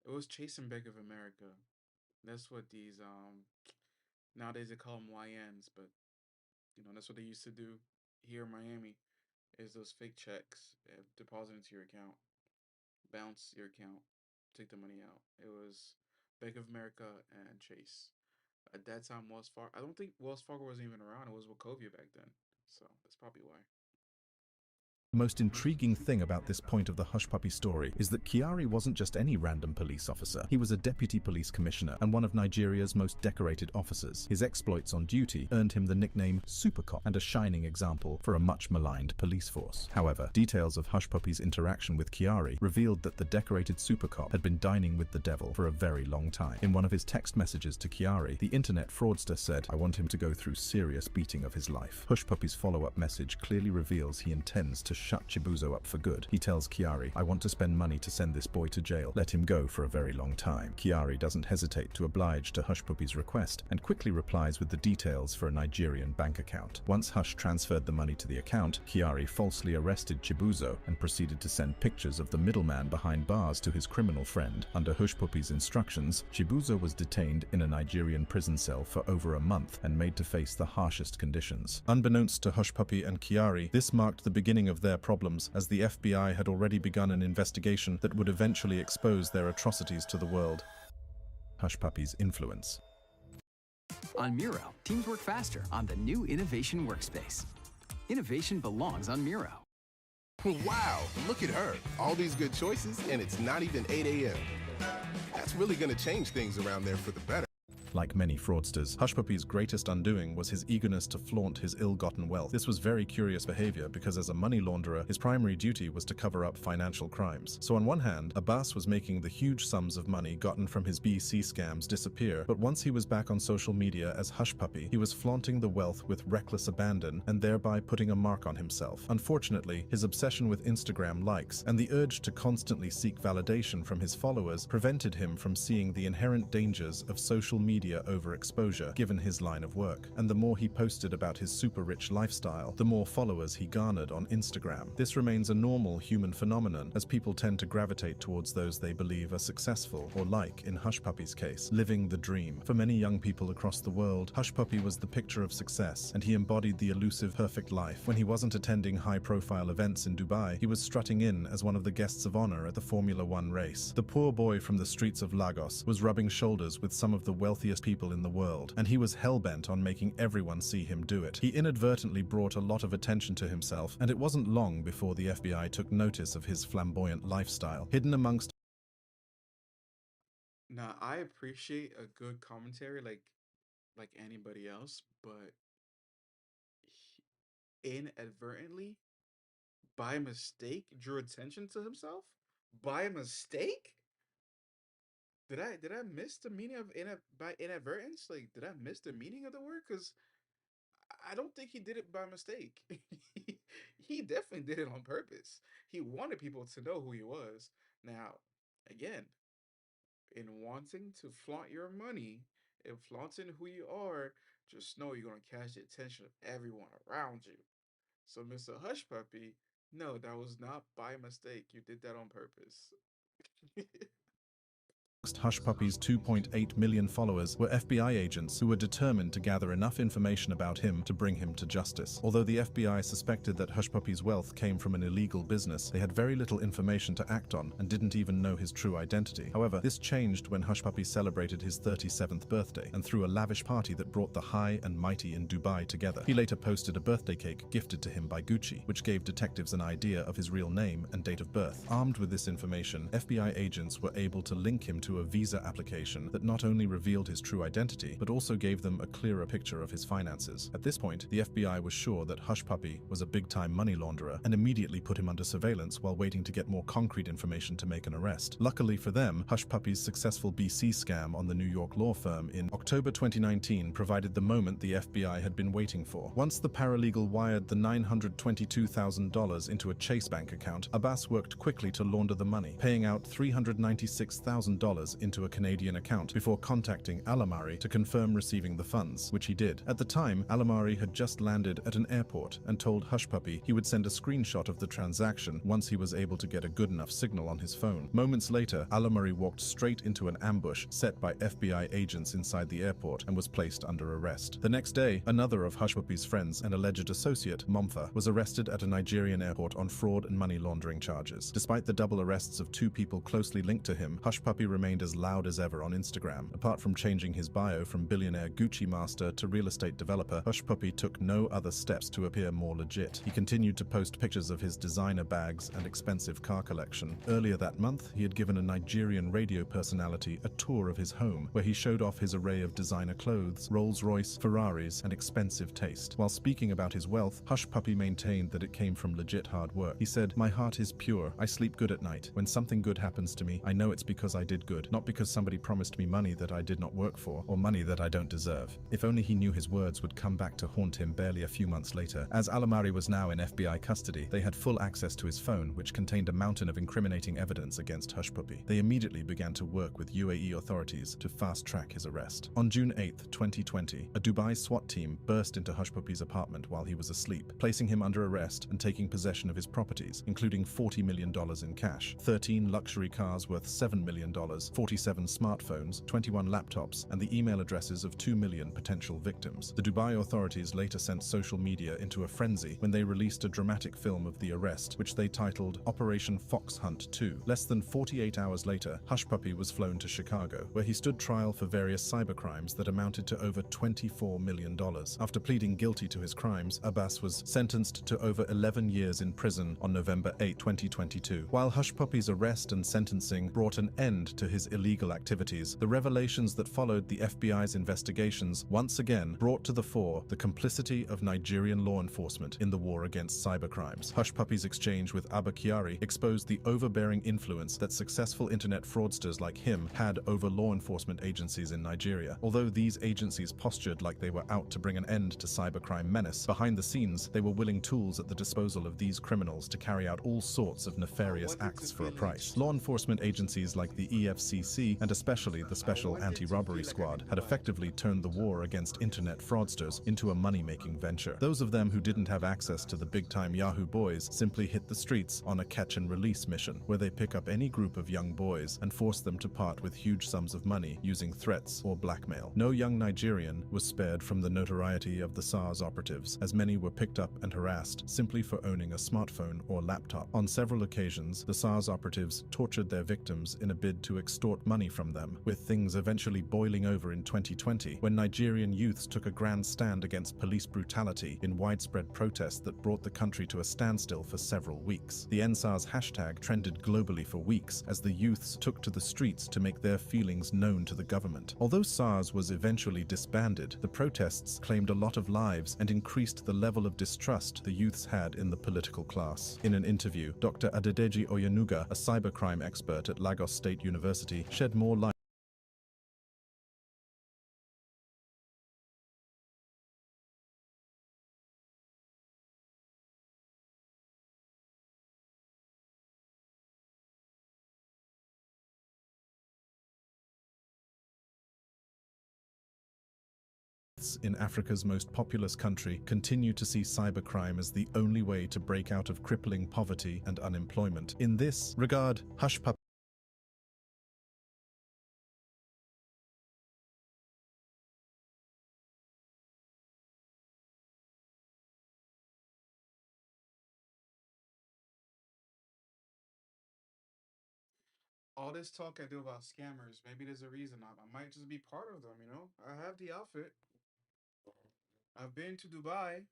It was Chase and Bank of America. That's what these nowadays they call them YNs, but that's what they used to do here in Miami. Is those fake checks deposit into your account, bounce your account, take the money out. It was Bank of America and Chase. At that time, Wells Fargo. I don't think Wells Fargo wasn't even around. It was Wachovia back then, so that's probably why. The most intriguing thing about this point of the Hushpuppi story is that Kyari wasn't just any random police officer. He was a deputy police commissioner and one of Nigeria's most decorated officers. His exploits on duty earned him the nickname Super Cop and a shining example for a much maligned police force. However, details of Hushpuppi's interaction with Kyari revealed that the decorated Super Cop had been dining with the devil for a very long time. In one of his text messages to Kyari, the internet fraudster said, "I want him to go through serious beating of his life." Hushpuppi's follow-up message clearly reveals he intends to shut Chibuzo up for good. He tells Kyari, "I want to spend money to send this boy to jail. Let him go for a very long time." Kyari doesn't hesitate to oblige to Hushpuppi's request and quickly replies with the details for a Nigerian bank account. Once Hush transferred the money to the account, Kyari falsely arrested Chibuzo and proceeded to send pictures of the middleman behind bars to his criminal friend. Under Hushpuppi's instructions, Chibuzo was detained in a Nigerian prison cell for over a month and made to face the harshest conditions. Unbeknownst to Hushpuppi and Kyari, this marked the beginning of their problems, as the FBI had already begun an investigation that would eventually expose their atrocities to the world. Hushpuppi's influence. On Miro, teams work faster on the new Innovation Workspace. Innovation belongs on Miro. Wow, look at her. All these good choices, and it's not even 8 a.m. That's really going to change things around there for the better. Like many fraudsters, Hushpuppi's greatest undoing was his eagerness to flaunt his ill-gotten wealth. This was very curious behavior because as a money launderer, his primary duty was to cover up financial crimes. So on one hand, Abbas was making the huge sums of money gotten from his BC scams disappear, but once he was back on social media as Hushpuppi, he was flaunting the wealth with reckless abandon and thereby putting a mark on himself. Unfortunately, his obsession with Instagram likes and the urge to constantly seek validation from his followers prevented him from seeing the inherent dangers of social media overexposure given his line of work. And the more he posted about his super rich lifestyle, the more followers he garnered on Instagram. This remains a normal human phenomenon, as people tend to gravitate towards those they believe are successful, or like, in Hushpuppi's case, living the dream. For many young people across the world, Hushpuppi was the picture of success, and he embodied the elusive perfect life. When he wasn't attending high-profile events in Dubai, he was strutting in as one of the guests of honor at the Formula One race. The poor boy from the streets of Lagos was rubbing shoulders with some of the wealthiest wealthiest people in the world, and he was hell-bent on making everyone see him do it. He inadvertently brought a lot of attention to himself, and it wasn't long before the FBI took notice of his flamboyant lifestyle. Hidden amongst Now, I appreciate a good commentary like anybody else, but inadvertently, by mistake, drew attention to himself? By mistake? Did I miss the meaning of by inadvertence? Like, did I miss the meaning of the word? Because I don't think he did it by mistake. He definitely did it on purpose. He wanted people to know who he was. Now, again, in wanting to flaunt your money and flaunting who you are, just know you're gonna catch the attention of everyone around you. So, Mr. Hush Puppy, no, that was not by mistake. You did that on purpose. Hush Puppy's 2.8 million followers were FBI agents who were determined to gather enough information about him to bring him to justice. Although the FBI suspected that Hush Puppy's wealth came from an illegal business, they had very little information to act on and didn't even know his true identity. However, this changed when Hush Puppy celebrated his 37th birthday and threw a lavish party that brought the high and mighty in Dubai together. He later posted a birthday cake gifted to him by Gucci, which gave detectives an idea of his real name and date of birth. Armed with this information, FBI agents were able to link him to a visa application that not only revealed his true identity, but also gave them a clearer picture of his finances. At this point, the FBI was sure that Hush Puppy was a big-time money launderer and immediately put him under surveillance while waiting to get more concrete information to make an arrest. Luckily for them, Hush Puppy's successful BC scam on the New York law firm in October 2019 provided the moment the FBI had been waiting for. Once the paralegal wired the $922,000 into a Chase bank account, Abbas worked quickly to launder the money, paying out $396,000 into a Canadian account before contacting Alamari to confirm receiving the funds, which he did. At the time, Alamari had just landed at an airport and told Hush Puppy he would send a screenshot of the transaction once he was able to get a good enough signal on his phone. Moments later, Alamari walked straight into an ambush set by FBI agents inside the airport and was placed under arrest. The next day, another of Hush Puppy's friends and alleged associate, Momfa, was arrested at a Nigerian airport on fraud and money laundering charges. Despite the double arrests of two people closely linked to him, Hush Puppy remained as loud as ever on Instagram. Apart from changing his bio from billionaire Gucci master to real estate developer, Hush Puppy took no other steps to appear more legit. He continued to post pictures of his designer bags and expensive car collection. Earlier that month, he had given a Nigerian radio personality a tour of his home, where he showed off his array of designer clothes, Rolls-Royce, Ferraris, and expensive taste. While speaking about his wealth, Hush Puppy maintained that it came from legit hard work. He said, "My heart is pure. I sleep good at night. When something good happens to me, I know it's because I did good, not because somebody promised me money that I did not work for, or money that I don't deserve." If only he knew his words would come back to haunt him barely a few months later. As Alamari was now in FBI custody, they had full access to his phone, which contained a mountain of incriminating evidence against Hush Puppy. They immediately began to work with UAE authorities to fast-track his arrest. On June 8, 2020, a Dubai SWAT team burst into Hush Puppy's apartment while he was asleep, placing him under arrest and taking possession of his properties, including $40 million in cash, 13 luxury cars worth $7 million, 47 smartphones, 21 laptops, and the email addresses of 2 million potential victims. The Dubai authorities later sent social media into a frenzy when they released a dramatic film of the arrest, which they titled Operation Fox Hunt 2. Less than 48 hours later, Hush Puppy was flown to Chicago, where he stood trial for various cybercrimes that amounted to over $24 million. After pleading guilty to his crimes, Abbas was sentenced to over 11 years in prison on November 8, 2022. While Hush Puppy's arrest and sentencing brought an end to his illegal activities, the revelations that followed the FBI's investigations once again brought to the fore the complicity of Nigerian law enforcement in the war against cybercrimes. Hush Puppy's exchange with Abba Kyari exposed the overbearing influence that successful internet fraudsters like him had over law enforcement agencies in Nigeria. Although these agencies postured like they were out to bring an end to cybercrime menace, behind the scenes they were willing tools at the disposal of these criminals to carry out all sorts of nefarious acts for a price. Law enforcement agencies like the EFCC, and especially the Special Anti-Robbery Squad, had effectively turned the war against internet fraudsters into a money-making venture. Those of them who didn't have access to the big-time Yahoo boys simply hit the streets on a catch-and-release mission, where they pick up any group of young boys and force them to part with huge sums of money using threats or blackmail. No young Nigerian was spared from the notoriety of the SARS operatives, as many were picked up and harassed simply for owning a smartphone or laptop. On several occasions, the SARS operatives tortured their victims in a bid to extort money from them, with things eventually boiling over in 2020 when Nigerian youths took a grand stand against police brutality in widespread protests that brought the country to a standstill for several weeks. The NSARS hashtag trended globally for weeks as the youths took to the streets to make their feelings known to the government. Although SARS was eventually disbanded, the protests claimed a lot of lives and increased the level of distrust the youths had in the political class. In an interview, Dr. Adedeji Oyenuga, a cybercrime expert at Lagos State University, shed more light. In Africa's most populous country continue to see cybercrime as the only way to break out of crippling poverty and unemployment. In this regard, Hush Puppy All this talk I do about scammers, maybe there's a reason. I might just be part of them, you know? I have the outfit. I've been to Dubai.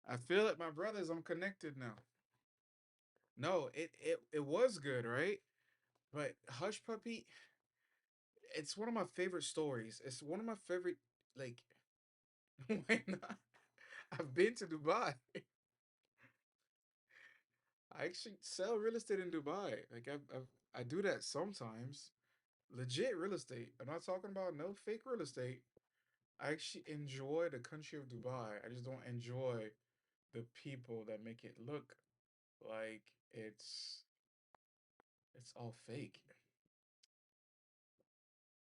I feel it, my brothers. I'm connected now. No, it was good, right? But Hush Puppy, it's one of my favorite stories. It's one of my favorite, like, why not? I've been to Dubai. I actually sell real estate in Dubai. Like, I do that sometimes. Legit real estate. I'm not talking about no fake real estate. I actually enjoy the country of Dubai. I just don't enjoy the people that make it look like it's all fake.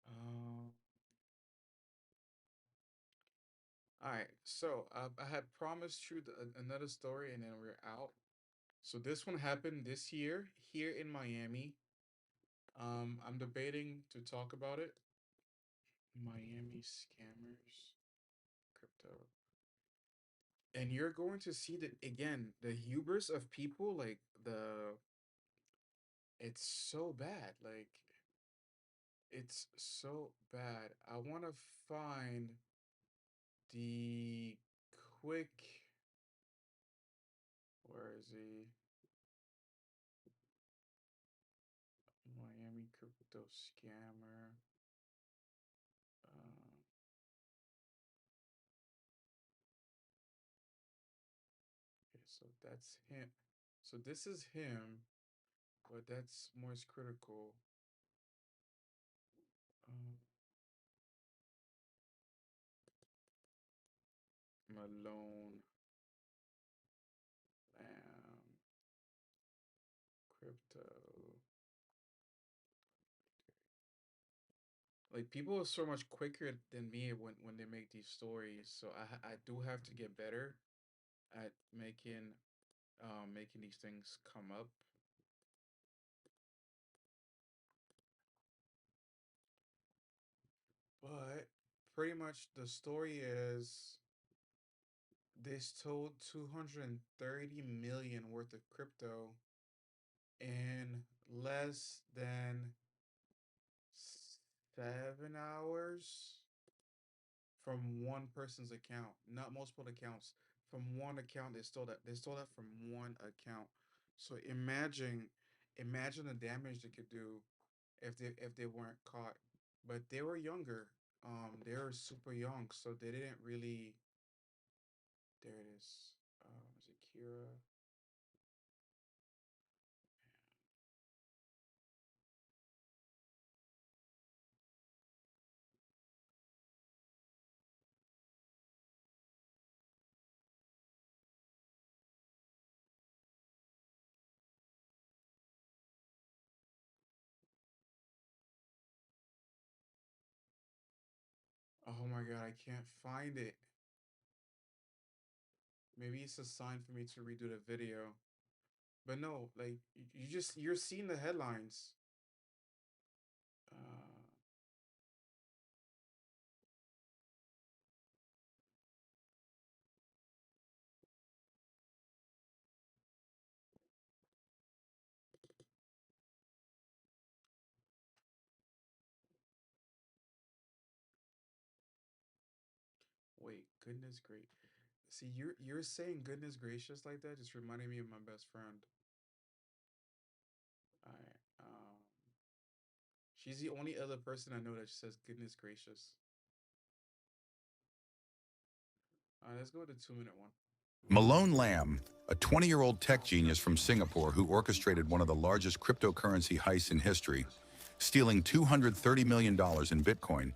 Um, all right. So I had promised you another story, and then we're out. So this one happened this year here in Miami. I'm debating to talk about it. Miami scammers, crypto. And you're going to see that again, the hubris of people, like it's so bad. Like, it's so bad. I want to find the quick. Where is he? Miami crypto scammer. Uh, okay, so that's him. So this is him, but that's more critical. Um, Malone, Lamb, crypto. Like, people are so much quicker than me when they make these stories. So I do have to get better at making these things come up. But pretty much the story is they stole 230 million worth of crypto in less than 7 hours from one person's account, not multiple accounts. From one account, They stole that from one account. So imagine the damage they could do if they weren't caught. But they were younger. They were super young, so they didn't really. There it is. Is it Kira? Oh my god, I can't find it. Maybe it's a sign for me to redo the video. But no, like you're seeing the headlines. Uh, Goodness great. See, you're saying goodness gracious like that, just reminding me of my best friend. All right. She's the only other person I know that says goodness gracious. All right, let's go with the 2-minute one. Malone Lam, a 20-year-old tech genius from Singapore who orchestrated one of the largest cryptocurrency heists in history, stealing $230 million in Bitcoin.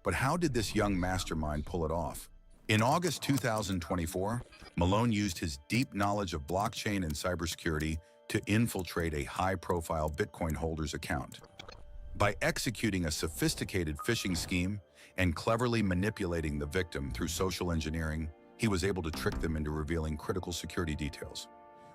But how did this young mastermind pull it off? In August 2024, Malone used his deep knowledge of blockchain and cybersecurity to infiltrate a high-profile Bitcoin holder's account. By executing a sophisticated phishing scheme and cleverly manipulating the victim through social engineering, he was able to trick them into revealing critical security details.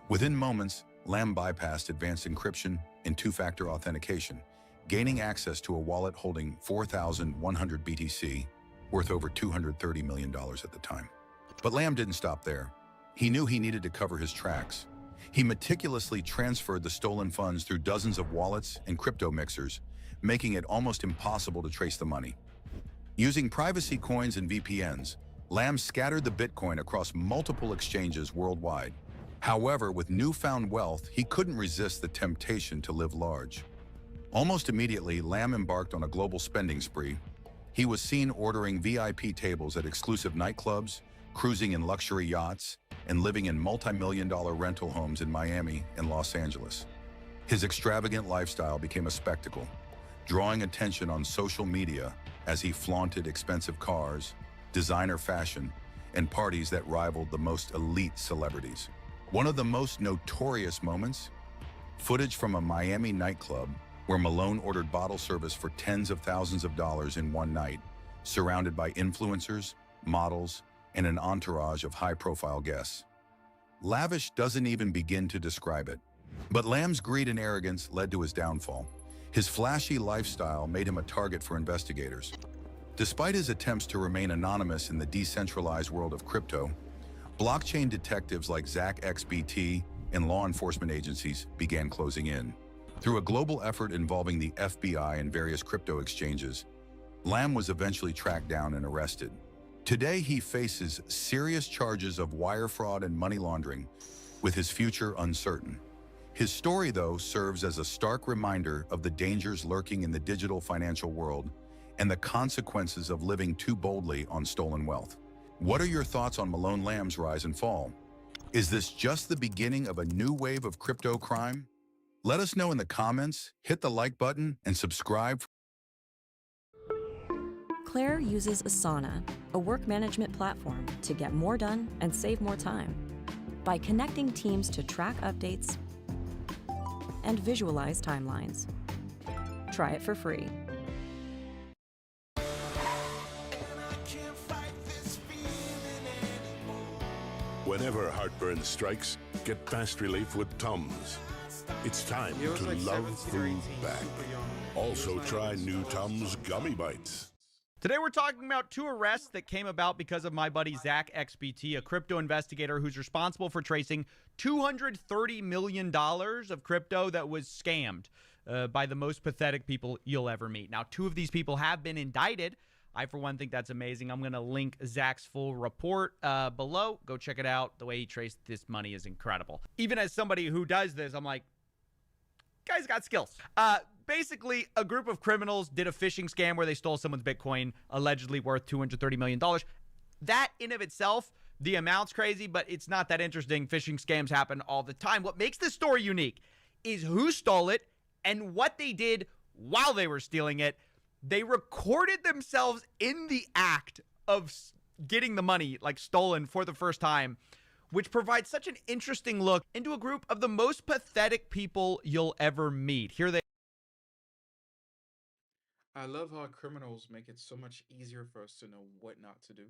Within moments, Lam bypassed advanced encryption and two-factor authentication, gaining access to a wallet holding 4,100 BTC, worth over $230 million at the time. But Lam didn't stop there. He knew he needed to cover his tracks. He meticulously transferred the stolen funds through dozens of wallets and crypto mixers, making it almost impossible to trace the money. Using privacy coins and VPNs, Lam scattered the Bitcoin across multiple exchanges worldwide. However, with newfound wealth, he couldn't resist the temptation to live large. Almost immediately, Lam embarked on a global spending spree. He was seen ordering VIP tables at exclusive nightclubs, cruising in luxury yachts, and living in multi-million-dollar rental homes in Miami and Los Angeles. His extravagant lifestyle became a spectacle, drawing attention on social media as he flaunted expensive cars, designer fashion, and parties that rivaled the most elite celebrities. One of the most notorious moments? Footage from a Miami nightclub where Malone ordered bottle service for tens of thousands of dollars in one night, surrounded by influencers, models, and an entourage of high-profile guests. Lavish doesn't even begin to describe it. But Lam's greed and arrogance led to his downfall. His flashy lifestyle made him a target for investigators. Despite his attempts to remain anonymous in the decentralized world of crypto, blockchain detectives like Zach XBT and law enforcement agencies began closing in. Through a global effort involving the FBI and various crypto exchanges, Lam was eventually tracked down and arrested. Today, he faces serious charges of wire fraud and money laundering, with his future uncertain. His story, though, serves as a stark reminder of the dangers lurking in the digital financial world and the consequences of living too boldly on stolen wealth. What are your thoughts on Malone Lam's rise and fall? Is this just the beginning of a new wave of crypto crime? Let us know in the comments, hit the like button, and subscribe. Claire uses Asana, a work management platform, to get more done and save more time by connecting teams to track updates and visualize timelines. Try it for free. Whenever heartburn strikes, get fast relief with Tums. It's time to love food back. Also try new Tums Gummy Bites. Today we're talking about two arrests that came about because of my buddy Zach XBT, a crypto investigator who's responsible for tracing $230 million of crypto that was scammed by the most pathetic people you'll ever meet. Now, two of these people have been indicted. I, for one, think that's amazing. I'm going to link Zach's full report below. Go check it out. The way he traced this money is incredible. Even as somebody who does this, I'm like, guy's got skills. Basically, a group of criminals did a phishing scam where they stole someone's Bitcoin, allegedly worth $230 million. That in of itself, the amount's crazy, but it's not that interesting. Phishing scams happen all the time. What makes this story unique is who stole it and what they did while they were stealing it. They recorded themselves in the act of getting the money, like, stolen for the first time, which provides such an interesting look into a group of the most pathetic people you'll ever meet. Here they I love how criminals make it so much easier for us to know what not to do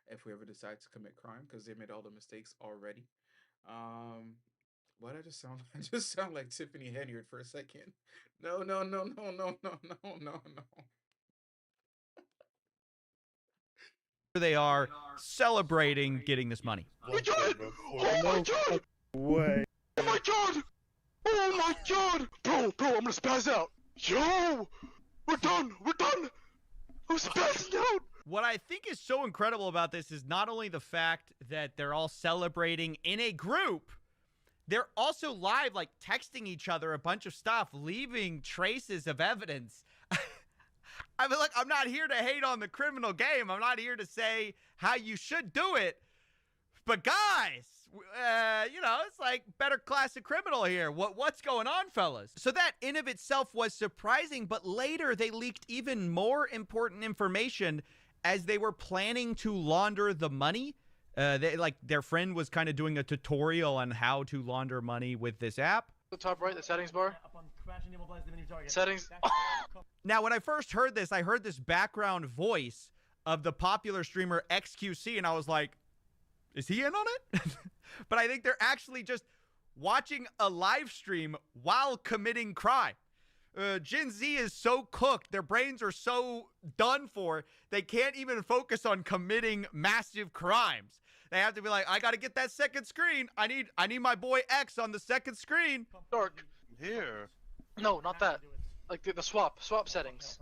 if we ever decide to commit crime, because they made all the mistakes already. What I just sound? I just sound like Tiffany Henyard for a second. No. they are celebrating getting this money. Oh my god! Oh my god! Way. Oh my god! Oh my god! Bro, I'm gonna spaz out. Yo! We're done! I'm spazzing out! What I think is so incredible about this is not only the fact that they're all celebrating in a group, they're also live, like texting each other a bunch of stuff, leaving traces of evidence. I mean, look, I'm not here to hate on the criminal game. I'm not here to say how you should do it. But guys, it's like better class of criminal here. What's going on, fellas? So that in of itself was surprising, but later they leaked even more important information as they were planning to launder the money. Their friend was kind of doing a tutorial on how to launder money with this app. The top right, the settings bar. Settings. Now, when I first heard this, I heard this background voice of the popular streamer XQC, and I was like, is he in on it? But I think they're actually just watching a live stream while committing crime. Gen Z is so cooked. Their brains are so done for. They can't even focus on committing massive crimes. They have to be like, I got to get that second screen. I need my boy X on the second screen. Dark. Here. No, not that. Like the swap settings.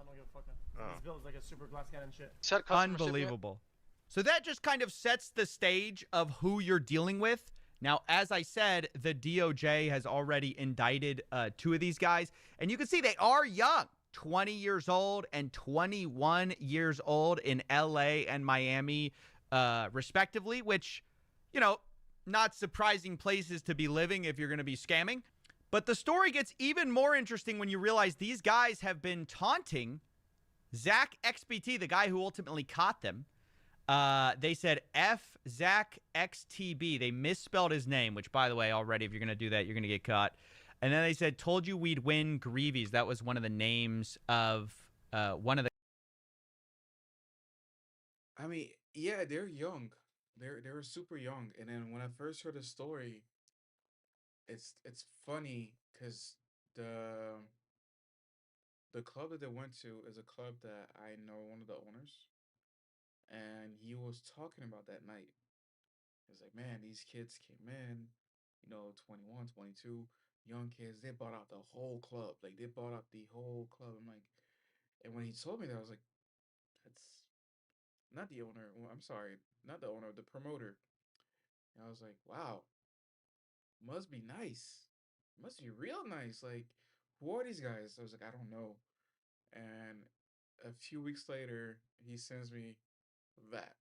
Like a super glass cannon shit. Set custom Unbelievable. So that just kind of sets the stage of who you're dealing with. Now, as I said, the DOJ has already indicted 2 of these guys. And you can see they are young, 20 years old and 21 years old in LA and Miami, respectively, which, not surprising places to be living if you're going to be scamming. But the story gets even more interesting when you realize these guys have been taunting Zach XBT, the guy who ultimately caught them. They said F Zach XTB. They misspelled his name, which, by the way, already, if you're going to do that, you're going to get caught. And then they said, told you we'd win Greavies. That was one of the names of one of the... I mean, yeah, they're young. They were super young. And then when I first heard the story, it's funny because the club that they went to is a club that I know one of the owners. And he was talking about that night. He was like, man, these kids came in, 21, 22, young kids. They bought out the whole club. Like, they bought out the whole club. I'm like, and when he told me that, I was like, that's not the owner. Well, I'm sorry, not the owner, the promoter. And I was like, wow, must be nice. Must be real nice. Like, who are these guys? I was like, I don't know. And a few weeks later, he sends me that.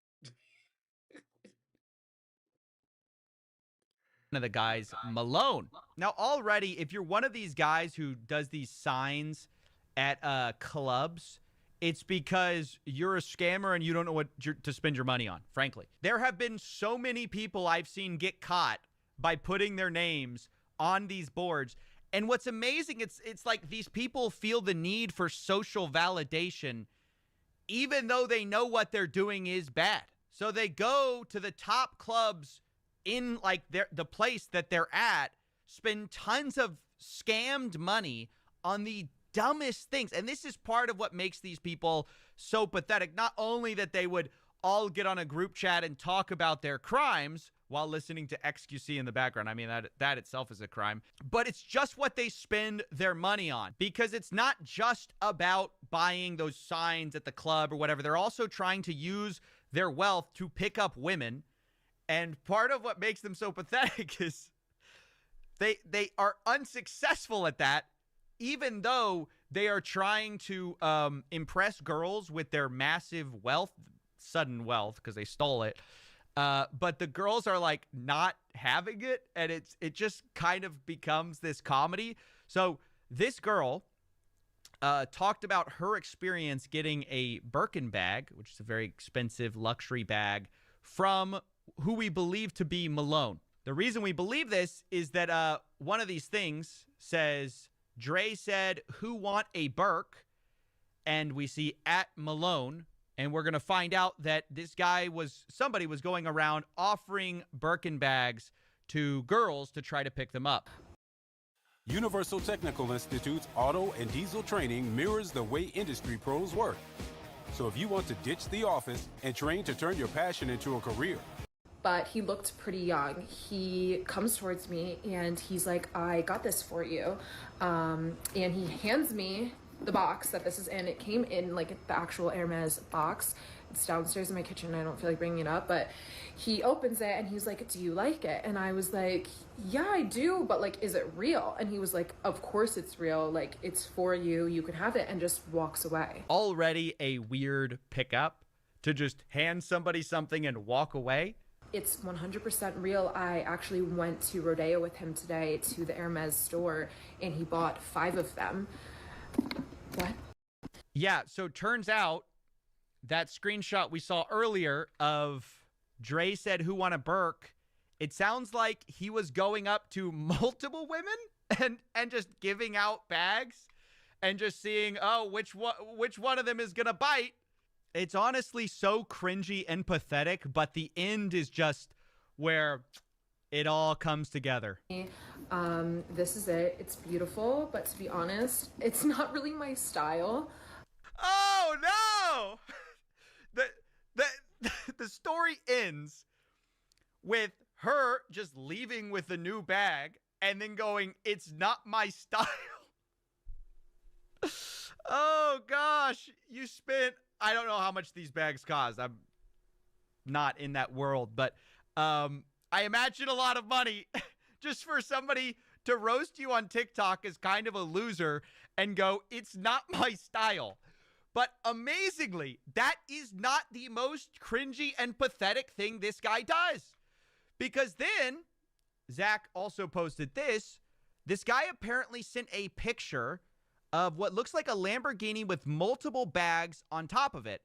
One of the guys, Malone. Now, already, if you're one of these guys who does these signs at clubs, it's because you're a scammer and you don't know what to spend your money on, frankly. There have been so many people I've seen get caught by putting their names on these boards. And what's amazing, it's like these people feel the need for social validation even though they know what they're doing is bad. So they go to the top clubs in like the place that they're at, spend tons of scammed money on the dumbest things. And this is part of what makes these people so pathetic. Not only that they would all get on a group chat and talk about their crimes while listening to XQC in the background. I mean, that itself is a crime. But it's just what they spend their money on, because it's not just about buying those signs at the club or whatever. They're also trying to use their wealth to pick up women. And part of what makes them so pathetic is they are unsuccessful at that, even though they are trying to impress girls with their massive wealth, sudden wealth, because they stole it. But the girls are like not having it, and it just kind of becomes this comedy. So this girl talked about her experience getting a Birkin bag, which is a very expensive luxury bag, from who we believe to be Malone. The reason we believe this is that one of these things says, Dre said, who want a Birk? And we see at Malone. And we're going to find out that this guy somebody was going around offering Birkin bags to girls to try to pick them up. Universal Technical Institute's auto and diesel training mirrors the way industry pros work. So if you want to ditch the office and train to turn your passion into a career. But he looked pretty young. He comes towards me and he's like, I got this for you. And he hands me the box that this is in. It came in like the actual Hermes box, It's downstairs in my kitchen. I don't feel like bringing it up, but he opens it and he was like, "Do you like it?" And I was like, "Yeah, I do, but like, is it real?" And he was like, "Of course it's real. Like, it's for you. You can have it," and just walks away. Already a weird pickup to just hand somebody something and walk away. It's 100% real. I actually went to Rodeo with him today to the Hermes store, and he bought 5 of them. What? Yeah, so turns out that screenshot we saw earlier of Dre said, "Who want a Burke?" It sounds like he was going up to multiple women and just giving out bags and just seeing, oh, which one of them is gonna bite. It's honestly so cringy and pathetic, but the end is just where it all comes together. This is it. It's beautiful, but to be honest, it's not really my style. Oh no! The story ends with her just leaving with the new bag and then going, "It's not my style." Oh gosh, you spent, I don't know how much these bags cost. I'm not in that world, but I imagine a lot of money just for somebody to roast you on TikTok as kind of a loser and go, "It's not my style." But amazingly, that is not the most cringy and pathetic thing this guy does. Because then, Zach also posted this. This guy apparently sent a picture of what looks like a Lamborghini with multiple bags on top of it.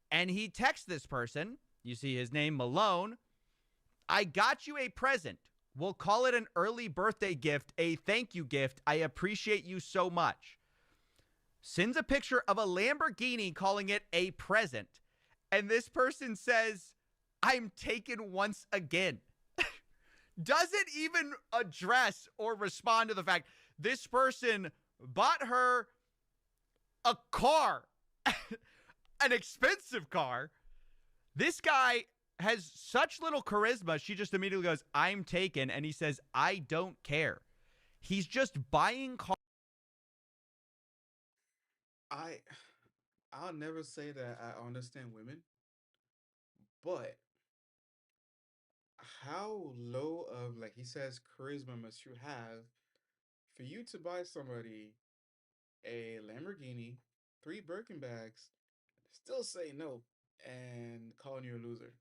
And he texts this person, you see his name, Malone, "I got you a present. We'll call it an early birthday gift, a thank you gift. I appreciate you so much." Sends a picture of a Lamborghini calling it a present. And this person says, "I'm taken once again." Doesn't even address or respond to the fact this person bought her a car, an expensive car. This guy has such little charisma. She just immediately goes, "I'm taken." And he says, "I don't care." He's just buying cars. I'll never say that I understand women, but how low of, like he says, charisma must you have for you to buy somebody a Lamborghini, 3 Birkin bags, still say no and calling you a loser?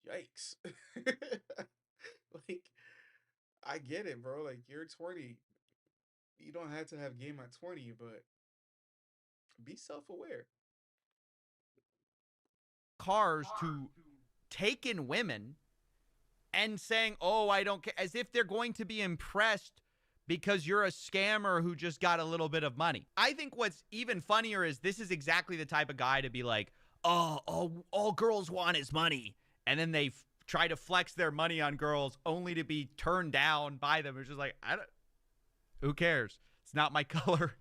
Yikes. Like, I get it, bro. Like, you're 20. You don't have to have game at 20, but be self-aware. Cars to take in women and saying, "Oh, I don't care," as if they're going to be impressed because you're a scammer who just got a little bit of money. I think what's even funnier is this is exactly the type of guy to be like, "Oh, all girls want is money." And then they try to flex their money on girls only to be turned down by them. It's just like, who cares? It's not my color.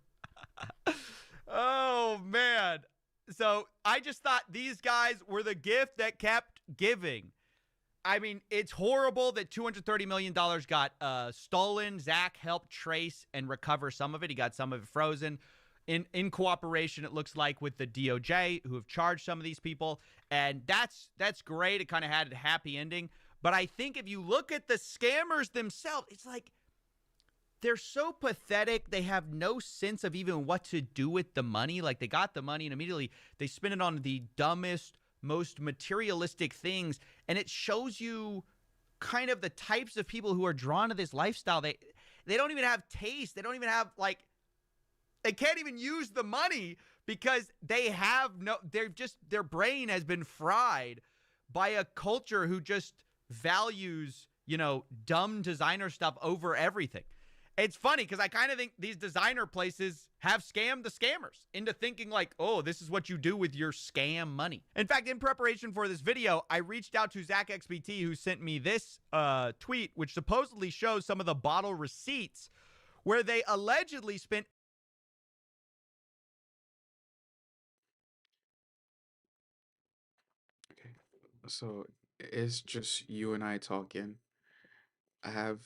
Oh, man. So I just thought these guys were the gift that kept giving. I mean, it's horrible that $230 million got stolen. Zach helped trace and recover some of it. He got some of it frozen in cooperation, it looks like, with the DOJ, who have charged some of these people. And that's great. It kind of had a happy ending. But I think if you look at the scammers themselves, it's like they're so pathetic. They have no sense of even what to do with the money. Like, they got the money and immediately they spend it on the dumbest, most materialistic things. And it shows you kind of the types of people who are drawn to this lifestyle. They don't even have taste. They don't even have, like, they can't even use the money because they have their brain has been fried by a culture who just values, dumb designer stuff over everything. It's funny because I kind of think these designer places have scammed the scammers into thinking like, "Oh, this is what you do with your scam money." In fact, in preparation for this video, I reached out to Zach XBT, who sent me this tweet, which supposedly shows some of the bottle receipts where they allegedly spent. Okay. So it's just you and I talking. I have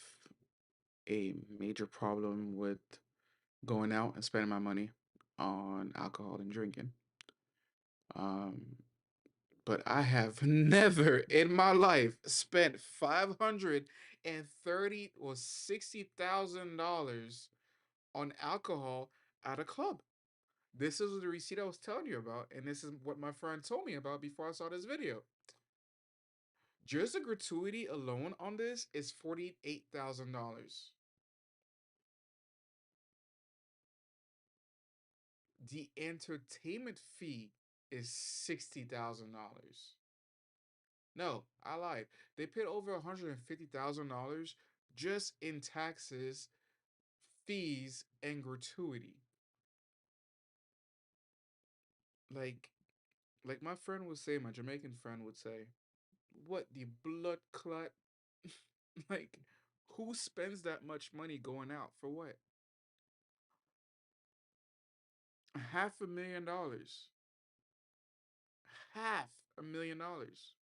a major problem with going out and spending my money on alcohol and drinking. But I have never in my life spent $530 or $60,000 on alcohol at a club. This is the receipt I was telling you about, and this is what my friend told me about before I saw this video. Just the gratuity alone on this is $48,000. The entertainment fee is $60,000. No, I lied. They paid over $150,000 just in taxes, fees, and gratuity. Like, like my friend would say, my Jamaican friend would say, "What the blood clot?" Like, who spends that much money going out for what? $500,000. $500,000.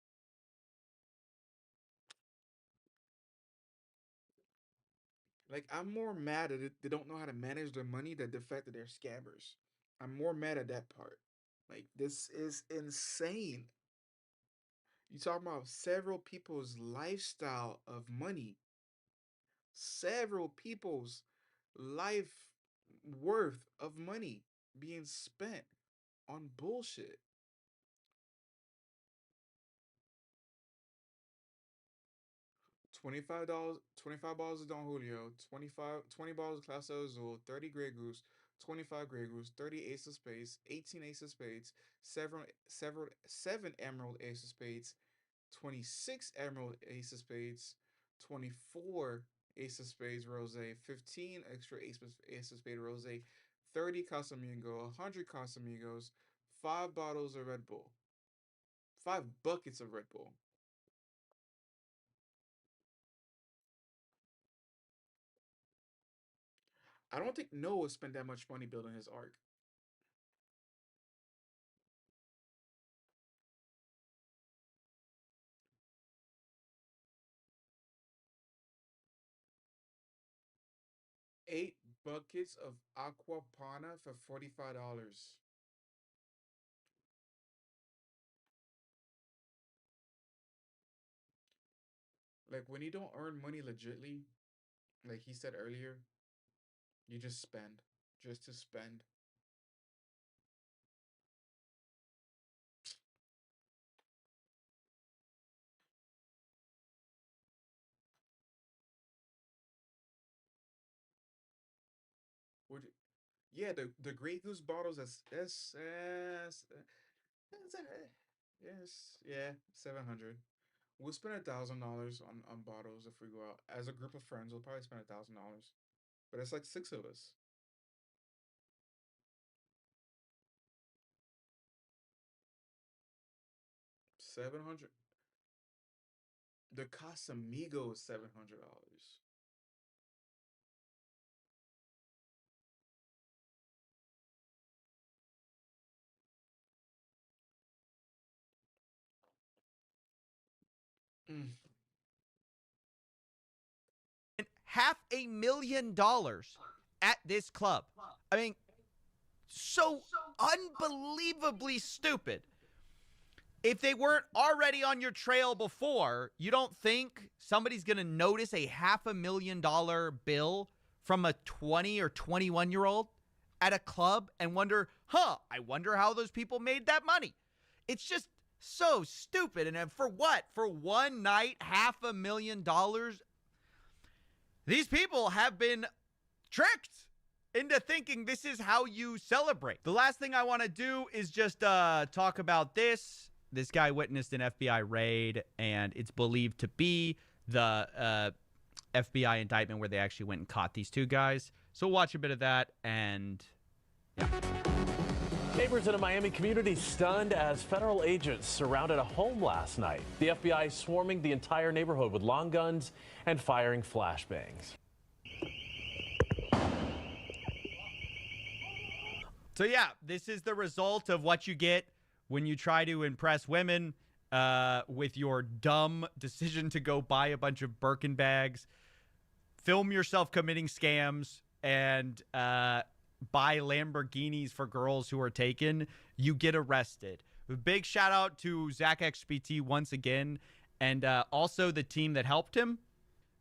Like, I'm more mad at it. They don't know how to manage their money than the fact that they're scammers. I'm more mad at that part. Like, this is insane. You talking about several people's lifestyle of money, several people's life worth of money being spent on bullshit. $25, $25 of Don Julio, 20 bottles of Clase Azul, 30 Grey Goose, 25 Grey Goose, 30 Ace of Spades, 18 Ace of Spades, 7 Emerald Ace of Spades, 26 Emerald Ace of Spades, 24 Ace of Spades Rose, 15 extra Ace of Spades Rose, 30 Casamigo, 100 Casamigos, 5 bottles of Red Bull, 5 buckets of Red Bull. I don't think Noah spent that much money building his ark. Eight buckets of aquapana for $45. Like, when you don't earn money legitly, like he said earlier, you just spend. Just to spend. Would you, yeah, the Grey Goose bottles yes, yeah, 700. We'll spend $1,000 on bottles if we go out as a group of friends. We'll probably spend $1,000, but it's like 6 of us. 700. The Casamigo is $700. Mm. $500,000 at this club. I mean, so unbelievably stupid. If they weren't already on your trail before, you don't think somebody's going to notice a $500,000 bill from a 20 or 21-year-old at a club and wonder, I wonder how those people made that money. It's just so stupid. And for what? For one night, $500,000? These people have been tricked into thinking this is how you celebrate. The last thing I want to do is just talk about this. This guy witnessed an FBI raid, and it's believed to be the FBI indictment where they actually went and caught these 2 guys. So watch a bit of that, and yeah. Neighbors in a Miami community stunned as federal agents surrounded a home last night. The FBI swarming the entire neighborhood with long guns and firing flashbangs. So yeah, this is the result of what you get when you try to impress women with your dumb decision to go buy a bunch of Birkin bags, film yourself committing scams, and buy Lamborghinis for girls who are taken. You get arrested. Big shout out to Zach XBT once again, and also the team that helped him.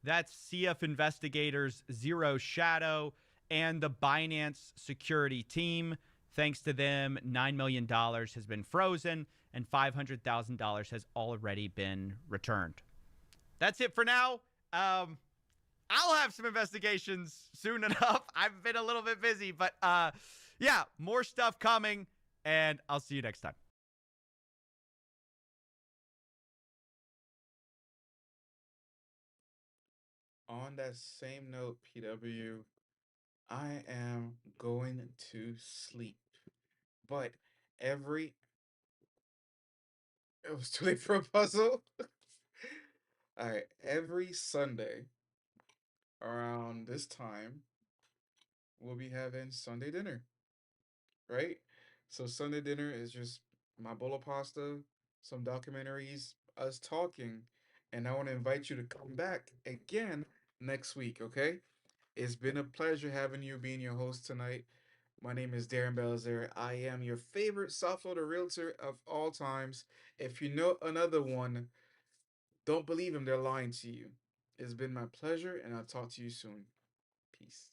That's CF Investigators Zero Shadow and the Binance security team. Thanks to them, $9 million has been frozen and $500,000 has already been returned. That's it for now. I'll have some investigations soon enough. I've been a little bit busy, but yeah, more stuff coming, and I'll see you next time. On that same note, PW, I am going to sleep. But every it was too late for a puzzle. All right, every Sunday around this time, we'll be having Sunday dinner, right? So Sunday dinner is just my bowl of pasta, some documentaries, us talking, and I want to invite you to come back again next week, okay? It's been a pleasure having you being your host tonight. My name is Darren Belizaire. I am your favorite South Florida realtor of all times. If you know another one, don't believe them, they're lying to you. It's been my pleasure, and I'll talk to you soon. Peace.